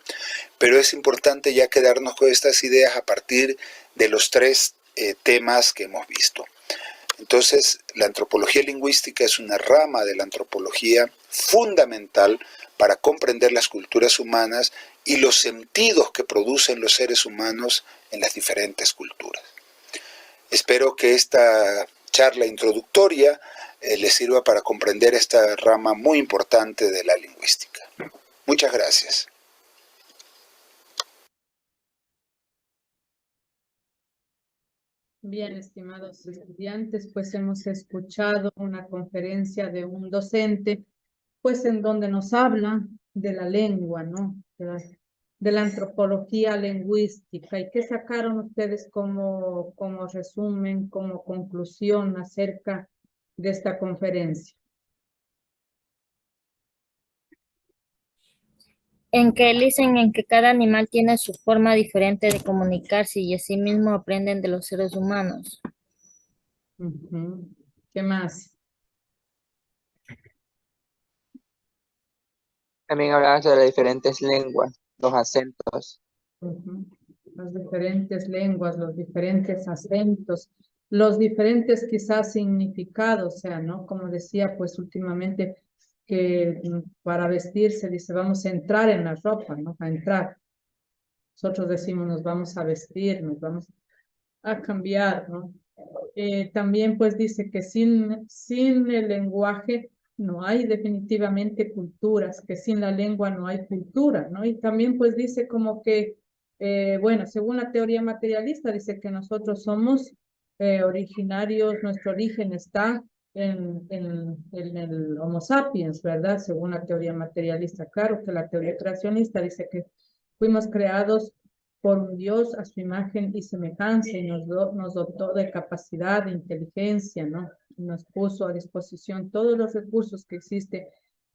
pero es importante ya quedarnos con estas ideas a partir de los tres temas que hemos visto. Entonces, la antropología lingüística es una rama de la antropología fundamental para comprender las culturas humanas y los sentidos que producen los seres humanos en las diferentes culturas. Espero que esta charla introductoria les sirva para comprender esta rama muy importante de la lingüística. Muchas gracias. Bien, estimados estudiantes, pues hemos escuchado una conferencia de un docente, pues en donde nos habla de la lengua, ¿no? De la antropología lingüística. ¿Y qué sacaron ustedes como resumen, como conclusión acerca de esta conferencia? En que dicen en que cada animal tiene su forma diferente de comunicarse y asimismo aprenden de los seres humanos. Ujú. ¿Qué más? También hablaba sobre las diferentes lenguas, los acentos. Ujú. Las diferentes lenguas, los diferentes acentos, los diferentes quizás significados, o sea, ¿no? Como decía, pues últimamente que para vestirse dice, vamos a entrar en la ropa, ¿no? A entrar. nosotros decimos nos vamos a vestir, nos vamos a cambiar, ¿no? También pues dice que sin el lenguaje no hay definitivamente culturas, que sin la lengua no hay cultura, ¿no? Y también pues dice como que, bueno, según la teoría materialista, dice que nosotros somos originarios, nuestro origen está en el Homo sapiens, ¿verdad? Según la teoría materialista. Claro que la teoría creacionista dice que fuimos creados por un Dios a su imagen y semejanza y nos dotó de capacidad, de inteligencia, ¿no? Nos puso a disposición todos los recursos que existen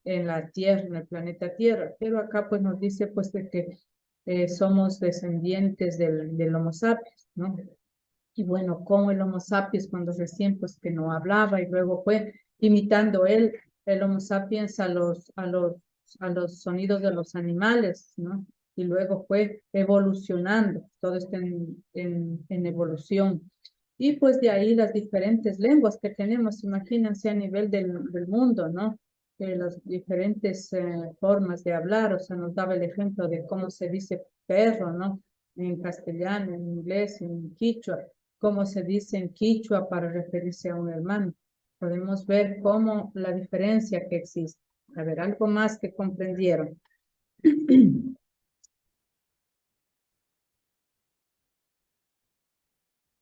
en la Tierra, en el planeta Tierra. Pero acá pues nos dice pues de que somos descendientes del Homo sapiens, ¿no? Y bueno, como el Homo sapiens cuando recién pues que no hablaba y luego fue imitando el Homo sapiens a los sonidos de los animales, ¿no? Y luego fue evolucionando, todo está en evolución. Y pues de ahí las diferentes lenguas que tenemos, imagínense a nivel del mundo, ¿no? Las diferentes formas de hablar, o sea, nos daba el ejemplo de cómo se dice perro, ¿no? En castellano, en inglés, en quichua, cómo se dice en quichua para referirse a un hermano. Podemos ver cómo la diferencia que existe. A ver, algo más que comprendieron.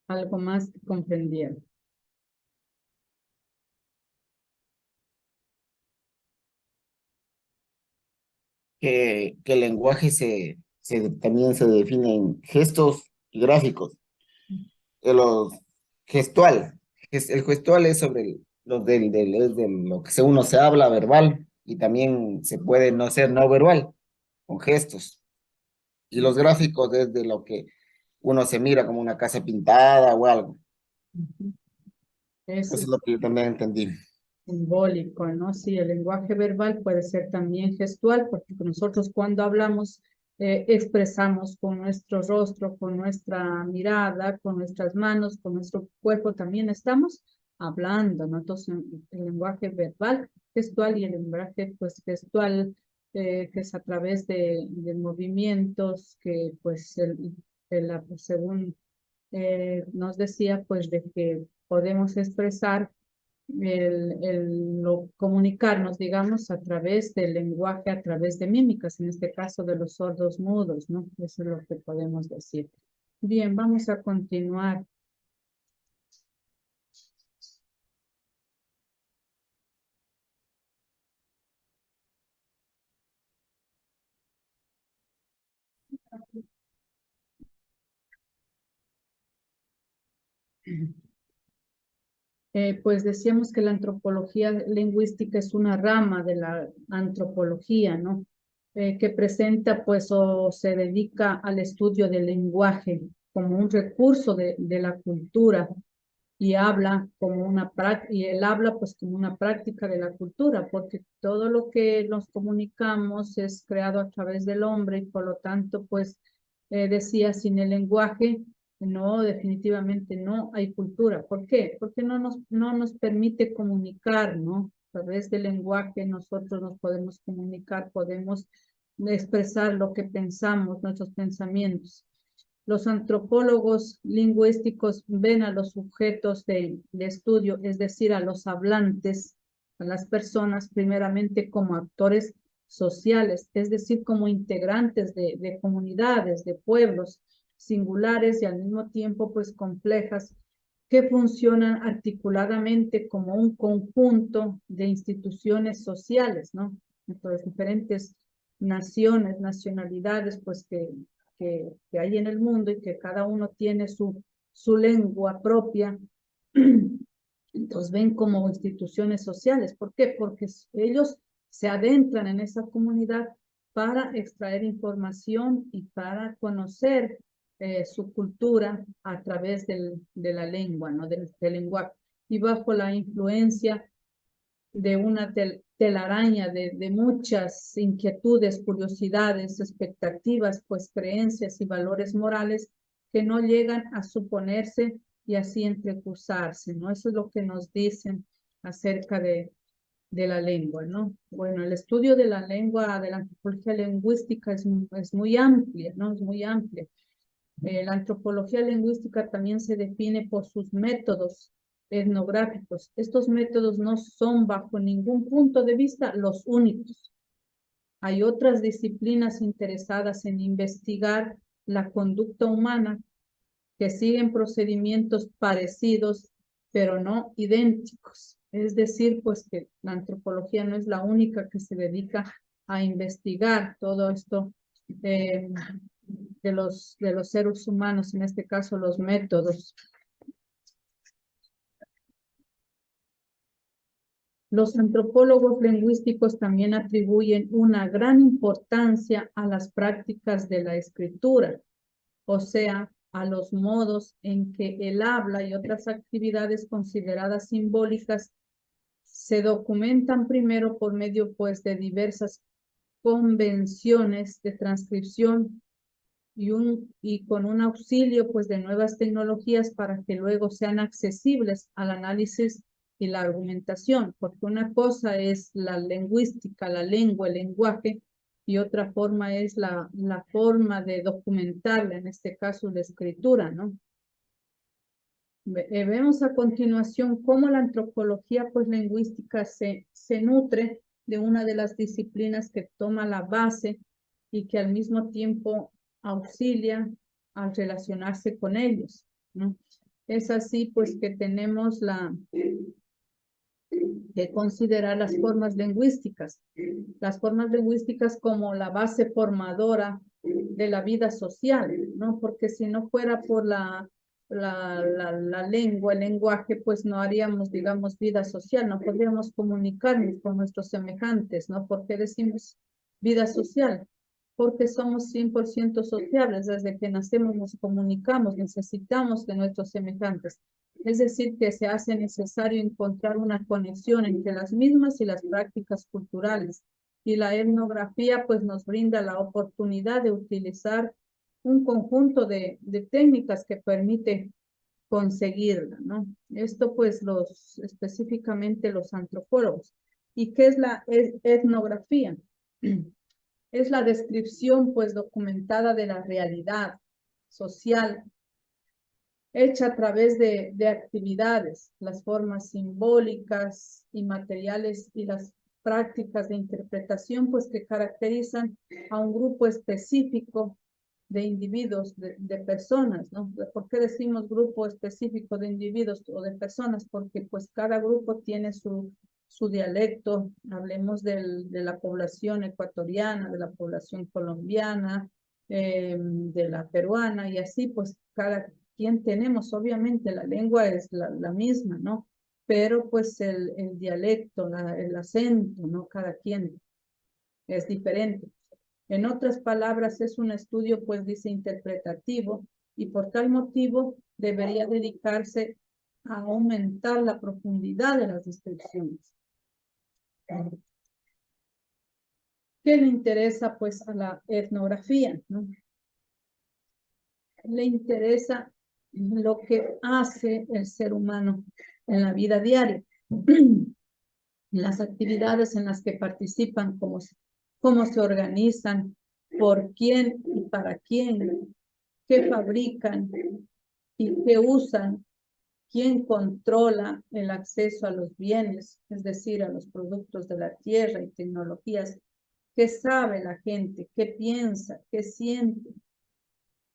Algo más que comprendieron. Que el lenguaje también se define en gestos y gráficos. Los gestual. El gestual es sobre es de lo que uno se habla verbal y también se puede no ser no verbal, con gestos. Y los gráficos es de lo que uno se mira como una casa pintada o algo. Eso es lo que yo también entendí. Simbólico, ¿no? Sí, el lenguaje verbal puede ser también gestual, porque nosotros cuando hablamos expresamos con nuestro rostro, con nuestra mirada, con nuestras manos, con nuestro cuerpo, también estamos hablando, ¿no? Entonces, el lenguaje verbal, gestual y el lenguaje, pues, gestual, que es a través de movimientos que, pues, según nos decía, pues, de que podemos expresar comunicarnos, digamos, a través del lenguaje, a través de mímicas, en este caso de los sordos mudos, ¿no? Eso es lo que podemos decir. Bien, vamos a continuar. Pues decíamos que la antropología lingüística es una rama de la antropología, ¿no? Que presenta, pues, o se dedica al estudio del lenguaje como un recurso de la cultura y habla como y él habla, pues, como una práctica de la cultura, porque todo lo que nos comunicamos es creado a través del hombre y por lo tanto, pues, decía, sin el lenguaje, no, definitivamente no hay cultura. ¿Por qué? Porque no nos permite comunicar, ¿no? A través del lenguaje nosotros nos podemos comunicar, podemos expresar lo que pensamos, nuestros pensamientos. Los antropólogos lingüísticos ven a los sujetos de estudio, es decir, a los hablantes, a las personas, primeramente como actores sociales, es decir, como integrantes de comunidades, de pueblos singulares y al mismo tiempo pues complejas, que funcionan articuladamente como un conjunto de instituciones sociales, ¿no? Entonces, diferentes naciones, nacionalidades, pues que hay en el mundo y que cada uno tiene su lengua propia, entonces ven como instituciones sociales. ¿Por qué? Porque ellos se adentran en esa comunidad para extraer información y para conocer su cultura a través de la lengua, ¿no? Del lenguaje. Y bajo la influencia de una telaraña de muchas inquietudes, curiosidades, expectativas, pues creencias y valores morales que no llegan a suponerse y así entrecruzarse, ¿no? Eso es lo que nos dicen acerca de de la lengua, ¿no? Bueno, el estudio de la lengua, de la antropología lingüística es muy amplia, ¿no? Es muy amplia. La antropología lingüística también se define por sus métodos etnográficos. Estos métodos no son bajo ningún punto de vista los únicos. Hay otras disciplinas interesadas en investigar la conducta humana que siguen procedimientos parecidos, pero no idénticos. Es decir, pues que la antropología no es la única que se dedica a investigar todo esto de los seres humanos, en este caso los métodos. Los antropólogos lingüísticos también atribuyen una gran importancia a las prácticas de la escritura, o sea, a los modos en que el habla y otras actividades consideradas simbólicas se documentan primero por medio, pues, de diversas convenciones de transcripción y con un auxilio, pues, de nuevas tecnologías para que luego sean accesibles al análisis y la argumentación, porque una cosa es la lingüística, la lengua, el lenguaje, y otra forma es la forma de documentarla, en este caso la escritura, ¿no? Vemos a continuación cómo la antropología, pues, lingüística se nutre de una de las disciplinas que toma la base y que al mismo tiempo auxilia al relacionarse con ellos, ¿no? Es así, pues, que tenemos que considerar las formas lingüísticas como la base formadora de la vida social, ¿no? Porque si no fuera por la lengua, el lenguaje, pues no haríamos, digamos, vida social, no podríamos comunicarnos con nuestros semejantes, ¿no? ¿Por qué decimos vida social? Porque somos 100% sociables, desde que nacemos nos comunicamos, necesitamos de nuestros semejantes. Es decir, que se hace necesario encontrar una conexión entre las mismas y las prácticas culturales. Y la etnografía, pues, nos brinda la oportunidad de utilizar un conjunto de técnicas que permite conseguirla, ¿no? Esto, pues, específicamente los antropólogos. ¿Y qué es la etnografía? Es la descripción, pues, documentada de la realidad social hecha a través de actividades, las formas simbólicas y materiales y las prácticas de interpretación, pues, que caracterizan a un grupo específico de individuos, de personas, ¿no? ¿Por qué decimos grupo específico de individuos o de personas? Porque, pues, cada grupo tiene su dialecto. Hablemos de la población ecuatoriana, de la población colombiana, de la peruana, y así, pues, cada quien tenemos, obviamente la lengua es la misma, ¿no? Pero pues el dialecto, el acento, ¿no? Cada quien es diferente. En otras palabras, es un estudio, pues, dice, interpretativo, y por tal motivo debería dedicarse a aumentar la profundidad de las descripciones. ¿Qué le interesa, pues, a la etnografía, ¿no? Le interesa lo que hace el ser humano en la vida diaria, las actividades en las que participan, cómo se organizan, por quién y para quién, qué fabrican y qué usan, quién controla el acceso a los bienes, es decir, a los productos de la tierra y tecnologías, qué sabe la gente, qué piensa, qué siente,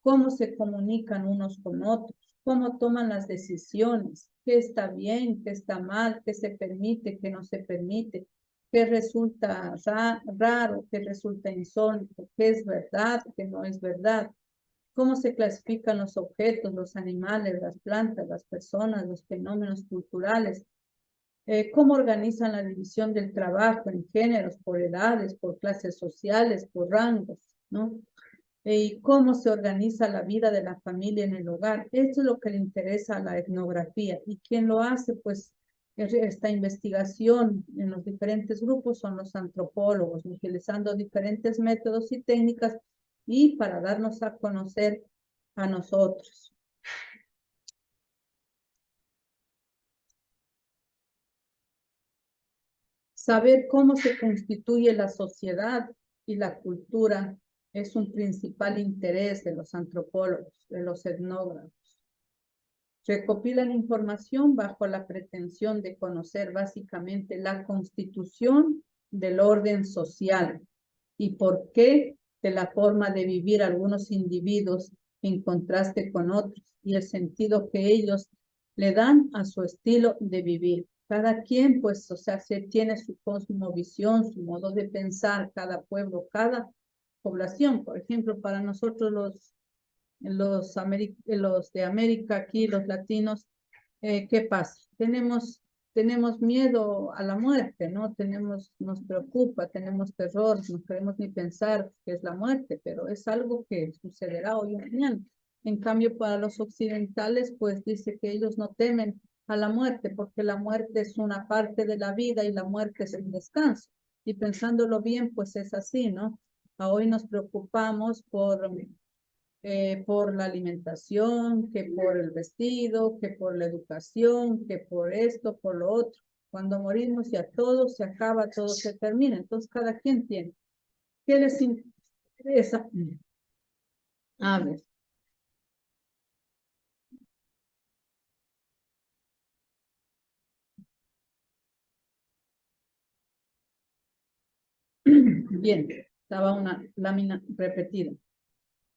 cómo se comunican unos con otros, cómo toman las decisiones, qué está bien, qué está mal, qué se permite, qué no se permite, qué resulta raro, qué resulta insólito, qué es verdad, qué no es verdad, cómo se clasifican los objetos, los animales, las plantas, las personas, los fenómenos culturales, cómo organizan la división del trabajo en géneros, por edades, por clases sociales, por rangos, ¿no? Y cómo se organiza la vida de la familia en el hogar. Esto es lo que le interesa a la etnografía. Y quien lo hace, pues, esta investigación en los diferentes grupos son los antropólogos, utilizando diferentes métodos y técnicas y para darnos a conocer a nosotros. Saber cómo se constituye la sociedad y la cultura es un principal interés de los antropólogos, de los etnógrafos. Recopilan información bajo la pretensión de conocer básicamente la constitución del orden social y por qué de la forma de vivir algunos individuos en contraste con otros y el sentido que ellos le dan a su estilo de vivir. Cada quien, pues, o sea, tiene su cosmovisión, su modo de pensar, cada pueblo, cada población. Por ejemplo, para nosotros los de América aquí, los latinos, ¿qué pasa? Tenemos miedo a la muerte, ¿no? Nos preocupa, tenemos terror, no queremos ni pensar que es la muerte, pero es algo que sucederá hoy o mañana. En cambio, para los occidentales, pues dice que ellos no temen a la muerte, porque la muerte es una parte de la vida y la muerte es el descanso. Y pensándolo bien, pues es así, ¿no? Hoy nos preocupamos por la alimentación, que por el vestido, que por la educación, que por esto, por lo otro. Cuando morimos ya todo se acaba, todo se termina. Entonces cada quien tiene. ¿Qué les interesa? A ver. Bien, estaba una lámina repetida.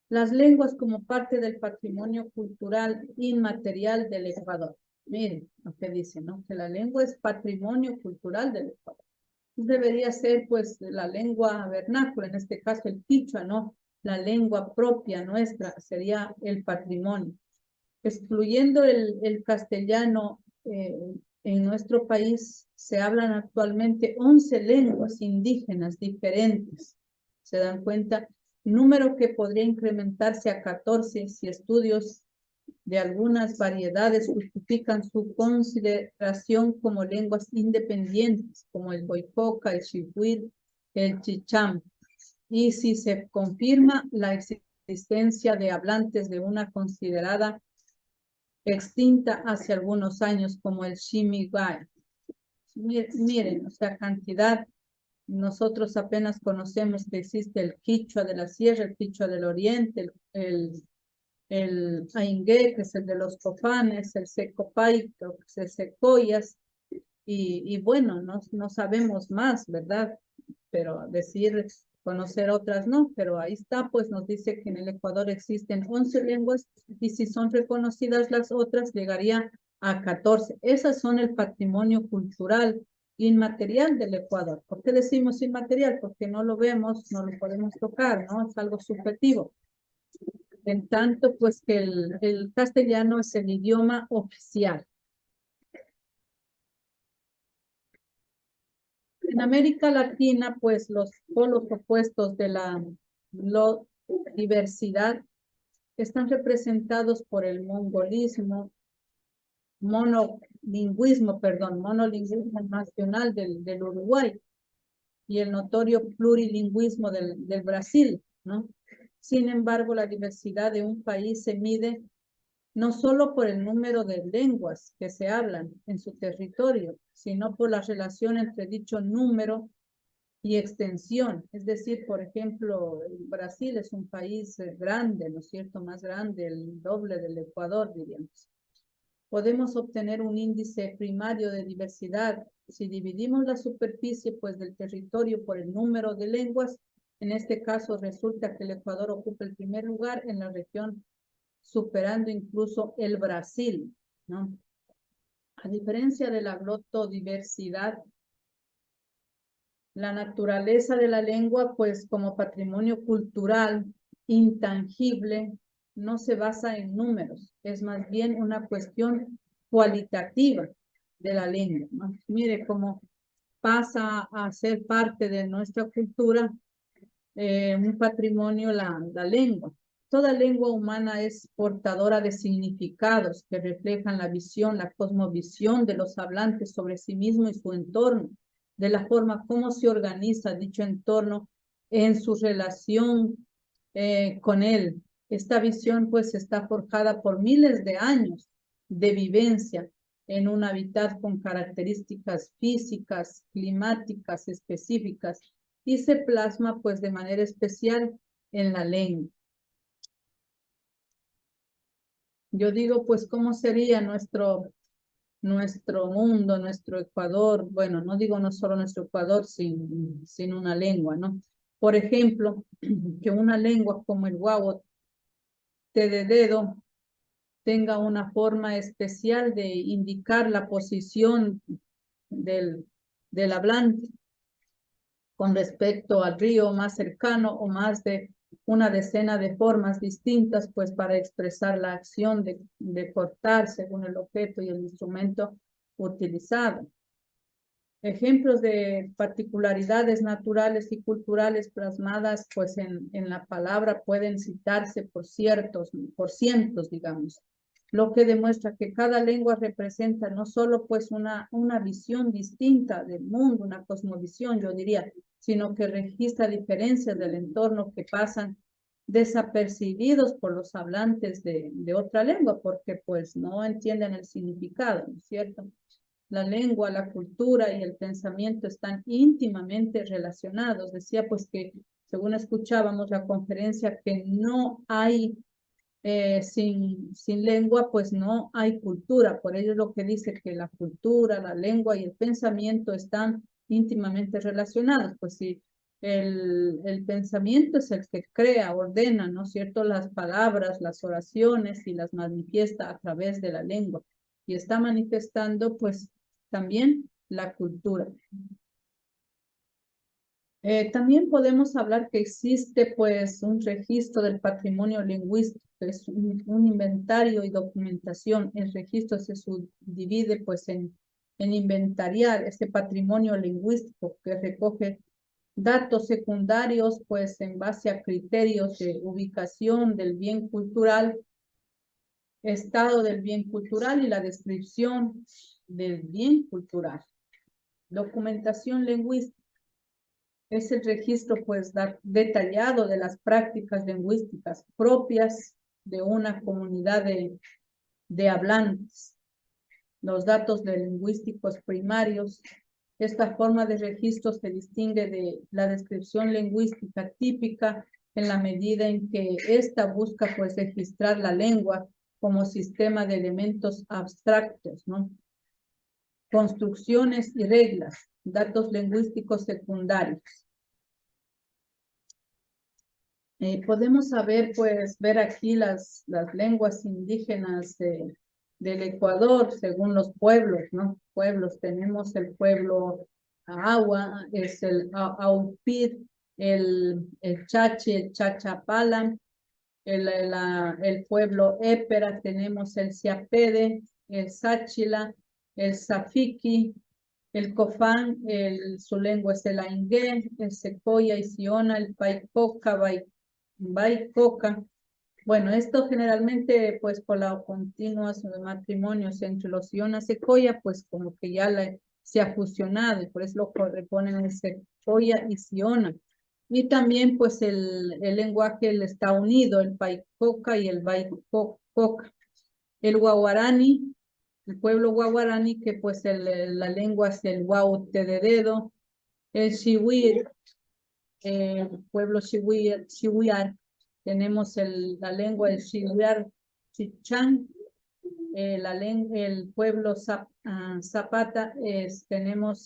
Las lenguas como parte del patrimonio cultural inmaterial del Ecuador. Miren lo que dice, ¿no? Que la lengua es patrimonio cultural del Ecuador. Debería ser, pues, la lengua vernácula, en este caso el quichua, ¿no? La lengua propia nuestra sería el patrimonio. Excluyendo el castellano, en nuestro país se hablan actualmente 11 lenguas indígenas diferentes. ¿Se dan cuenta? Número que podría incrementarse a 14 si estudios de algunas variedades justifican su consideración como lenguas independientes, como el boicoca, el chihuil, el chicham. Y si se confirma la existencia de hablantes de una considerada extinta hace algunos años, como el Shimigay. Miren, o sea, cantidad. Nosotros apenas conocemos que existe el quichua de la sierra, el quichua del oriente, el aingué, que es el de los cofanes, el secopay, que es el secoyas, y bueno, no sabemos más, ¿verdad? Pero decir, conocer otras no, pero ahí está, pues nos dice que en el Ecuador existen 11 lenguas y si son reconocidas las otras, llegaría a 14. Esas son el patrimonio cultural inmaterial del Ecuador. ¿Por qué decimos inmaterial? Porque no lo vemos, no lo podemos tocar, ¿no? Es algo subjetivo. En tanto, pues que el castellano es el idioma oficial. En América Latina, pues los polos opuestos de la diversidad están representados por el monolingüismo nacional del Uruguay y el notorio plurilingüismo del Brasil, ¿no? Sin embargo, la diversidad de un país se mide no solo por el número de lenguas que se hablan en su territorio, sino por la relación entre dicho número y extensión. Es decir, por ejemplo, Brasil es un país grande, ¿no es cierto? Más grande, el doble del Ecuador, diríamos. Podemos obtener un índice primario de diversidad si dividimos la superficie, pues, del territorio por el número de lenguas. En este caso resulta que el Ecuador ocupa el primer lugar en la región, superando incluso el Brasil, ¿no? A diferencia de la glotodiversidad, la naturaleza de la lengua, pues como patrimonio cultural intangible, no se basa en números, es más bien una cuestión cualitativa de la lengua, ¿no? Mire cómo pasa a ser parte de nuestra cultura, un patrimonio la lengua. Toda lengua humana es portadora de significados que reflejan la visión, la cosmovisión de los hablantes sobre sí mismo y su entorno, de la forma como se organiza dicho entorno en su relación con él. Esta visión pues está forjada por miles de años de vivencia en un hábitat con características físicas, climáticas específicas y se plasma pues de manera especial en la lengua. Yo digo pues cómo sería nuestro mundo, nuestro Ecuador, bueno, no digo no solo nuestro Ecuador sin una lengua, ¿no? Por ejemplo, que una lengua como el guau de dedo tenga una forma especial de indicar la posición del hablante con respecto al río más cercano o más de una decena de formas distintas, pues para expresar la acción de cortar según el objeto y el instrumento utilizado. Ejemplos de particularidades naturales y culturales plasmadas pues en la palabra pueden citarse por cientos, digamos, lo que demuestra que cada lengua representa no solo pues una visión distinta del mundo, una cosmovisión, yo diría, sino que registra diferencias del entorno que pasan desapercibidos por los hablantes de otra lengua, porque pues no entienden el significado, ¿no es cierto? La lengua, la cultura y el pensamiento están íntimamente relacionados. Decía pues que, según escuchábamos la conferencia, que no hay, sin lengua, pues no hay cultura. Por ello es lo que dice que la cultura, la lengua y el pensamiento están íntimamente relacionados. Pues si el pensamiento es el que crea, ordena, ¿no es cierto?, las palabras, las oraciones y las manifiesta a través de la lengua. Y está manifestando pues también la cultura. También podemos hablar que existe pues un registro del patrimonio lingüístico, que es un inventario y documentación. El registro se subdivide pues en inventariar este patrimonio lingüístico que recoge datos secundarios pues en base a criterios de ubicación del bien cultural, estado del bien cultural y la descripción del bien cultural. Documentación lingüística es el registro pues detallado de las prácticas lingüísticas propias de una comunidad de hablantes. Los datos de lingüísticos primarios. Esta forma de registro se distingue de la descripción lingüística típica en la medida en que ésta busca pues registrar la lengua como sistema de elementos abstractos, ¿no? Construcciones y reglas, datos lingüísticos secundarios. Podemos ver aquí las lenguas indígenas del Ecuador, según los pueblos, ¿no? Pueblos, tenemos el pueblo Agua, es el Aupid, el Chachi, el Chachapala, el pueblo Épera, tenemos el Siapede, el Sáchila, el Safiki, el Cofán, su lengua es el Aingué, el Secoya y Siona, el Paicoca, Baicoca. Bueno, esto generalmente, pues, por los continuos matrimonios entre los Siona y Secoya, pues, como que ya se ha fusionado, y por eso lo ponen el Secoya y Siona. Y también, pues, el lenguaje está unido, el Paicoca y el Baicoca. El Guaguarani, el pueblo Guaguarani, que pues la lengua es el Guau-Tedededo, el Xihuir, el pueblo Xihuiar, tenemos la lengua del Xihuiar Chichán, el pueblo Zapata, tenemos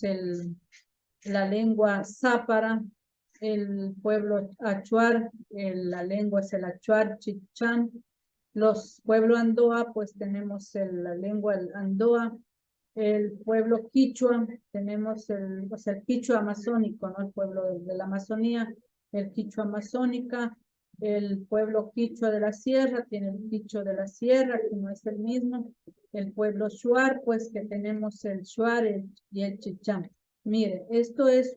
la lengua Zápara, el pueblo Achuar, la lengua es el Achuar Chichán. Los pueblos Andoa, pues tenemos la lengua el Andoa. El pueblo Quichua, tenemos el Quichua amazónico, ¿no? El pueblo de la Amazonía, el Quichua amazónica. El pueblo Quichua de la Sierra tiene el Quichua de la Sierra, que no es el mismo. El pueblo Shuar, pues que tenemos el Shuar y el Chichán. Mire, esto es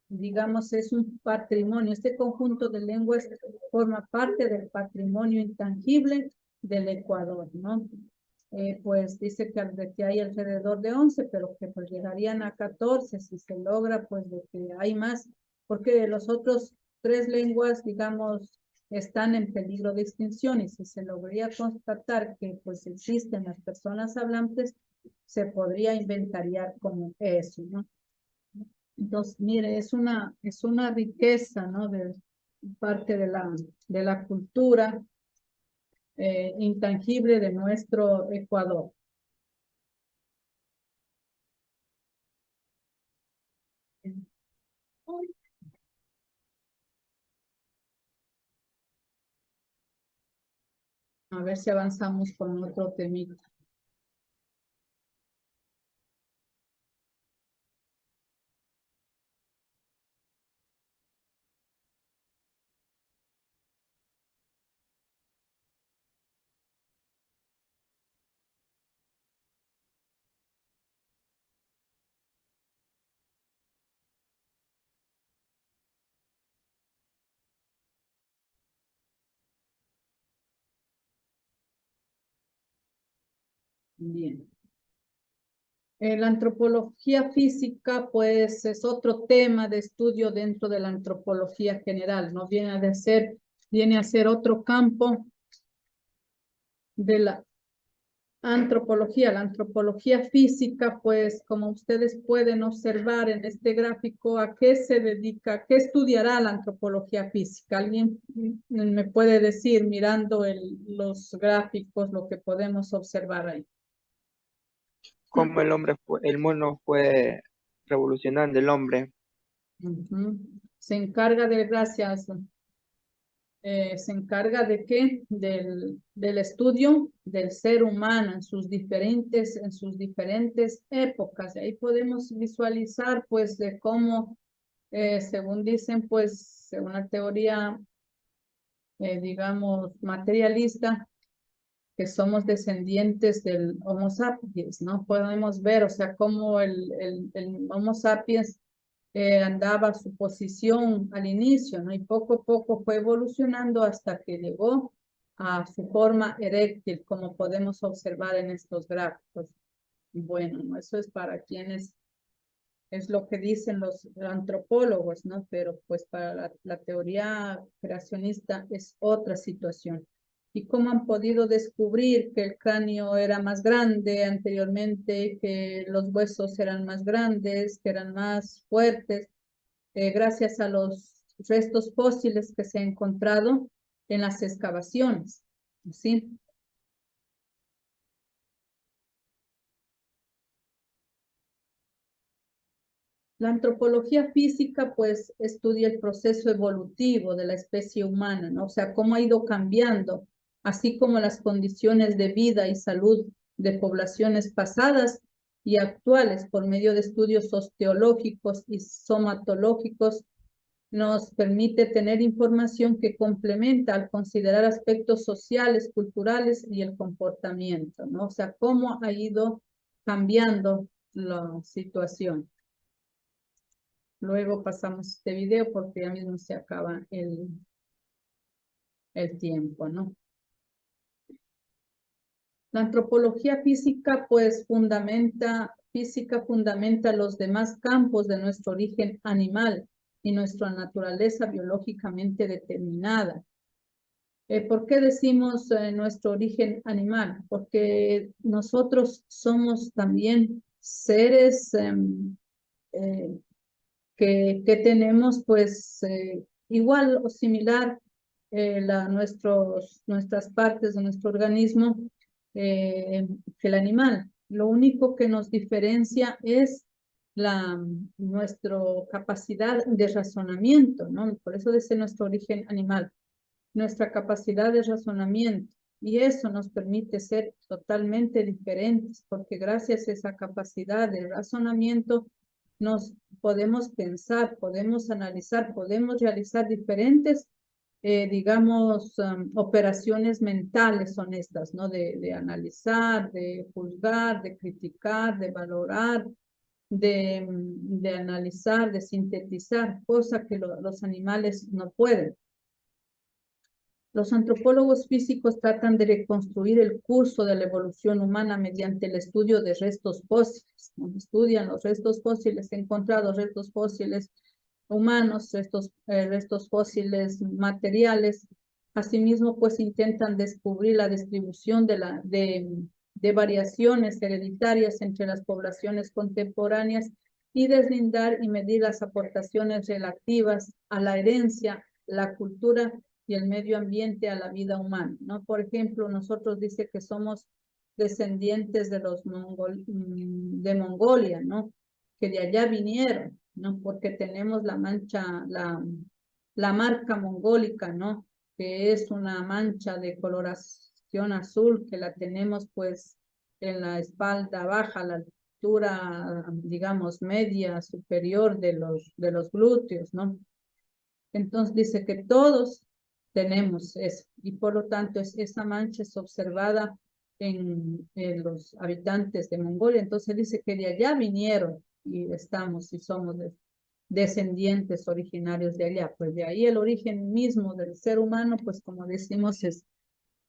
digamos, es un patrimonio. Este conjunto de lenguas forma parte del patrimonio intangible del Ecuador, ¿no? Pues dice que hay alrededor de 11, pero que pues llegarían a 14 si se logra, pues de que hay más, porque los otros 3 lenguas, digamos, están en peligro de extinción y si se lograría constatar que pues existen las personas hablantes, se podría inventariar como eso, ¿no? Entonces, mire, es una riqueza, ¿no? De parte de la cultura intangible de nuestro Ecuador. A ver si avanzamos con otro temita. Bien. La antropología física, pues, es otro tema de estudio dentro de la antropología general, ¿no? Viene a ser otro campo de la antropología. La antropología física, pues, como ustedes pueden observar en este gráfico, ¿a qué se dedica? ¿Qué estudiará la antropología física? ¿Alguien me puede decir, mirando los gráficos, lo que podemos observar ahí? Cómo el mono fue revolucionando el hombre. Se encarga gracias, se encarga de qué? Del estudio del ser humano en sus diferentes épocas. Ahí podemos visualizar, pues, de cómo, según dicen, pues, según la teoría, digamos, materialista, que somos descendientes del Homo sapiens, ¿no? Podemos ver, o sea, cómo el Homo sapiens andaba su posición al inicio, ¿no? Y poco a poco fue evolucionando hasta que llegó a su forma eréctil, como podemos observar en estos gráficos. Bueno, ¿no? Eso es para quienes, es lo que dicen los antropólogos, ¿no? Pero pues para la teoría creacionista es otra situación. ¿Y cómo han podido descubrir que el cráneo era más grande anteriormente, que los huesos eran más grandes, que eran más fuertes? Gracias a los restos fósiles que se han encontrado en las excavaciones, ¿sí? La antropología física, pues, estudia el proceso evolutivo de la especie humana, ¿no? O sea, cómo ha ido cambiando, así como las condiciones de vida y salud de poblaciones pasadas y actuales por medio de estudios osteológicos y somatológicos, nos permite tener información que complementa al considerar aspectos sociales, culturales y el comportamiento, ¿no? O sea, cómo ha ido cambiando la situación. Luego pasamos este video porque ya mismo se acaba el tiempo, ¿no? La antropología física, pues, fundamenta los demás campos de nuestro origen animal y nuestra naturaleza biológicamente determinada. ¿Por qué decimos nuestro origen animal? Porque nosotros somos también seres que tenemos, pues, igual o similar nuestras partes de nuestro organismo que el animal. Lo único que nos diferencia es nuestra capacidad de razonamiento, ¿no? Por eso dice nuestro origen animal, nuestra capacidad de razonamiento. Y eso nos permite ser totalmente diferentes, porque gracias a esa capacidad de razonamiento nos podemos pensar, podemos analizar, podemos realizar diferentes, digamos, operaciones mentales son estas, ¿no? De analizar, de juzgar, de criticar, de valorar, de analizar, de sintetizar, cosa que los animales no pueden. Los antropólogos físicos tratan de reconstruir el curso de la evolución humana mediante el estudio de restos fósiles. Estudian los restos fósiles, encontrados restos fósiles humanos, restos fósiles materiales, Asimismo, pues intentan descubrir la distribución de variaciones hereditarias entre las poblaciones contemporáneas y deslindar y medir las aportaciones relativas a la herencia, la cultura y el medio ambiente a la vida humana, ¿no? Por ejemplo, nosotros dice que somos descendientes de los de Mongolia, ¿no? Que de allá vinieron, ¿no? Porque tenemos la mancha, la marca mongólica, ¿no? Que es una mancha de coloración azul que la tenemos pues en la espalda baja, a la altura, digamos, media, superior de los glúteos, ¿no? Entonces dice que todos tenemos eso y por lo tanto esa mancha es observada en los habitantes de Mongolia. Entonces dice que de allá vinieron y estamos y somos descendientes originarios de allá. Pues de ahí el origen mismo del ser humano, pues como decimos, es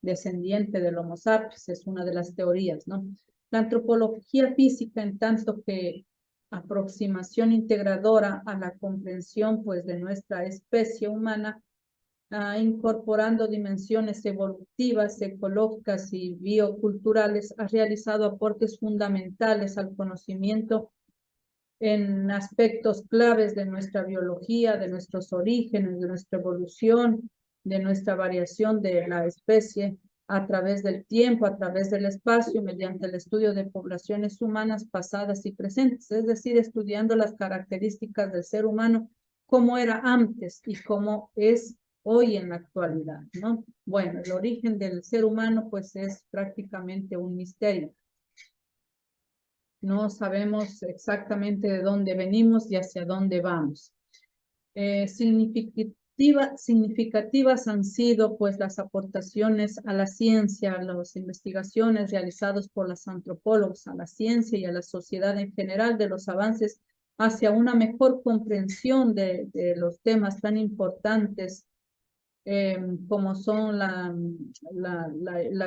descendiente del Homo sapiens, es una de las teorías, ¿no? La antropología física, en tanto que aproximación integradora a la comprensión, pues, de nuestra especie humana, incorporando dimensiones evolutivas, ecológicas y bioculturales, ha realizado aportes fundamentales al conocimiento en aspectos claves de nuestra biología, de nuestros orígenes, de nuestra evolución, de nuestra variación de la especie a través del tiempo, a través del espacio, mediante el estudio de poblaciones humanas pasadas y presentes, es decir, estudiando las características del ser humano, cómo era antes y cómo es hoy en la actualidad, ¿no? Bueno, el origen del ser humano pues es prácticamente un misterio. No sabemos exactamente de dónde venimos y hacia dónde vamos. Significativas han sido pues las aportaciones a la ciencia, las investigaciones realizadas por los antropólogos a la ciencia y a la sociedad en general de los avances hacia una mejor comprensión de los temas tan importantes como son la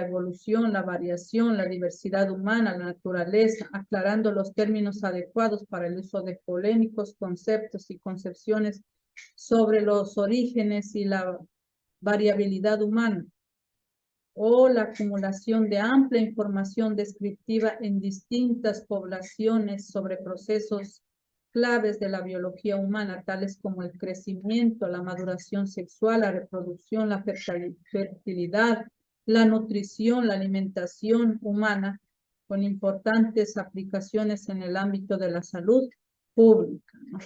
evolución, la variación, la diversidad humana, la naturaleza, aclarando los términos adecuados para el uso de polémicos conceptos y concepciones sobre los orígenes y la variabilidad humana, o la acumulación de amplia información descriptiva en distintas poblaciones sobre procesos claves de la biología humana, tales como el crecimiento, la maduración sexual, la reproducción, la fertilidad, la nutrición, la alimentación humana, con importantes aplicaciones en el ámbito de la salud pública, ¿no?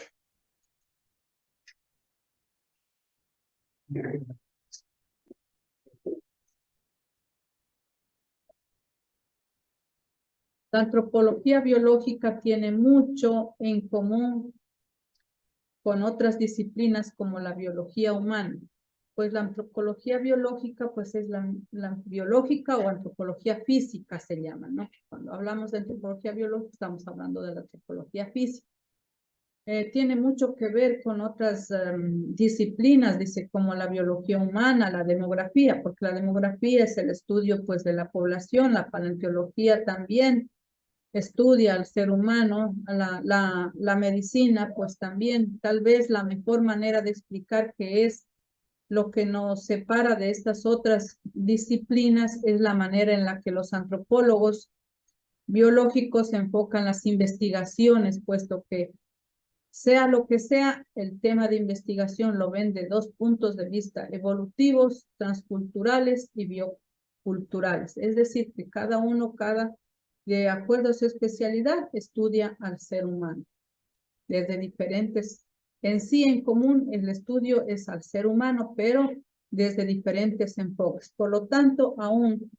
La antropología biológica tiene mucho en común con otras disciplinas como la biología humana. Pues la antropología biológica pues es la biológica o antropología física se llama, ¿no? Cuando hablamos de antropología biológica estamos hablando de la antropología física. Tiene mucho que ver con otras disciplinas, dice, como la biología humana, la demografía, porque la demografía es el estudio pues de la población, la paleontología también estudia al ser humano, la medicina, pues también tal vez la mejor manera de explicar qué es lo que nos separa de estas otras disciplinas es la manera en la que los antropólogos biológicos enfocan las investigaciones, puesto que sea lo que sea, el tema de investigación lo ven de dos puntos de vista, evolutivos, transculturales y bioculturales. Es decir, que cada uno, de acuerdo a su especialidad, estudia al ser humano. Desde diferentes, en sí en común, el estudio es al ser humano, pero desde diferentes enfoques. Por lo tanto, aún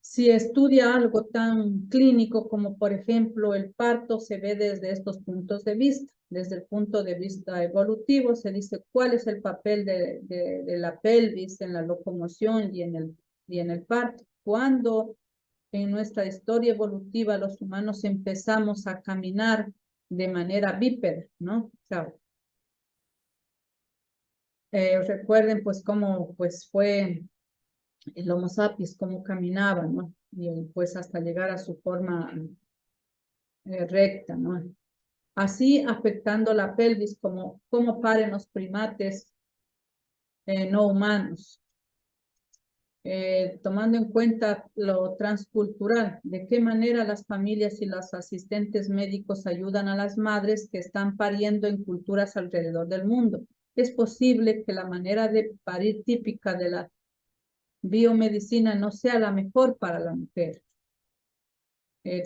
si estudia algo tan clínico como, por ejemplo, el parto, se ve desde estos puntos de vista. Desde el punto de vista evolutivo, se dice cuál es el papel de la pelvis en la locomoción y en el parto. Cuando en nuestra historia evolutiva los humanos empezamos a caminar de manera bípeda, ¿no? O sea, recuerden pues cómo pues fue el Homo sapiens, cómo caminaba, ¿no? Y pues hasta llegar a su forma recta, ¿no? Así afectando la pelvis, como paren los primates no humanos. Tomando en cuenta lo transcultural, de qué manera las familias y los asistentes médicos ayudan a las madres que están pariendo en culturas alrededor del mundo. Es posible que la manera de parir típica de la biomedicina no sea la mejor para la mujer.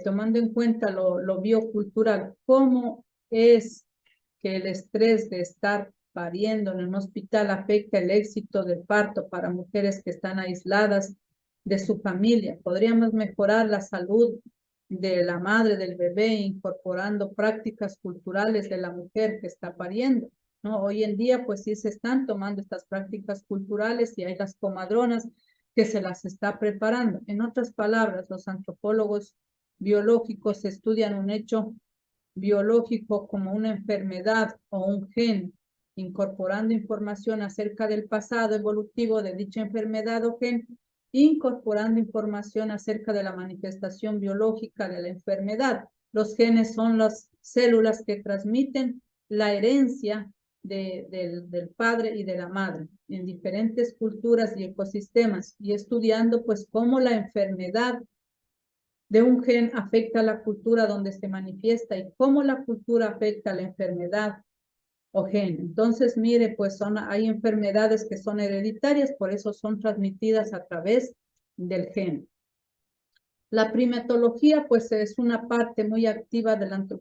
Tomando en cuenta lo biocultural, ¿cómo es que el estrés de estar pariendo en un hospital afecta el éxito del parto para mujeres que están aisladas de su familia? Podríamos mejorar la salud de la madre del bebé incorporando prácticas culturales de la mujer que está pariendo, ¿no? Hoy en día, pues sí se están tomando estas prácticas culturales y hay las comadronas que se las está preparando. En otras palabras, los antropólogos biológicos estudian un hecho biológico como una enfermedad o un gen, incorporando información acerca del pasado evolutivo de dicha enfermedad o gen, incorporando información acerca de la manifestación biológica de la enfermedad. Los genes son las células que transmiten la herencia del padre y de la madre en diferentes culturas y ecosistemas, y estudiando pues cómo la enfermedad de un gen afecta a la cultura donde se manifiesta y cómo la cultura afecta a la enfermedad o gen. Entonces, mire, pues hay enfermedades que son hereditarias, por eso son transmitidas a través del gen. La primatología, pues es una parte muy activa de la antropología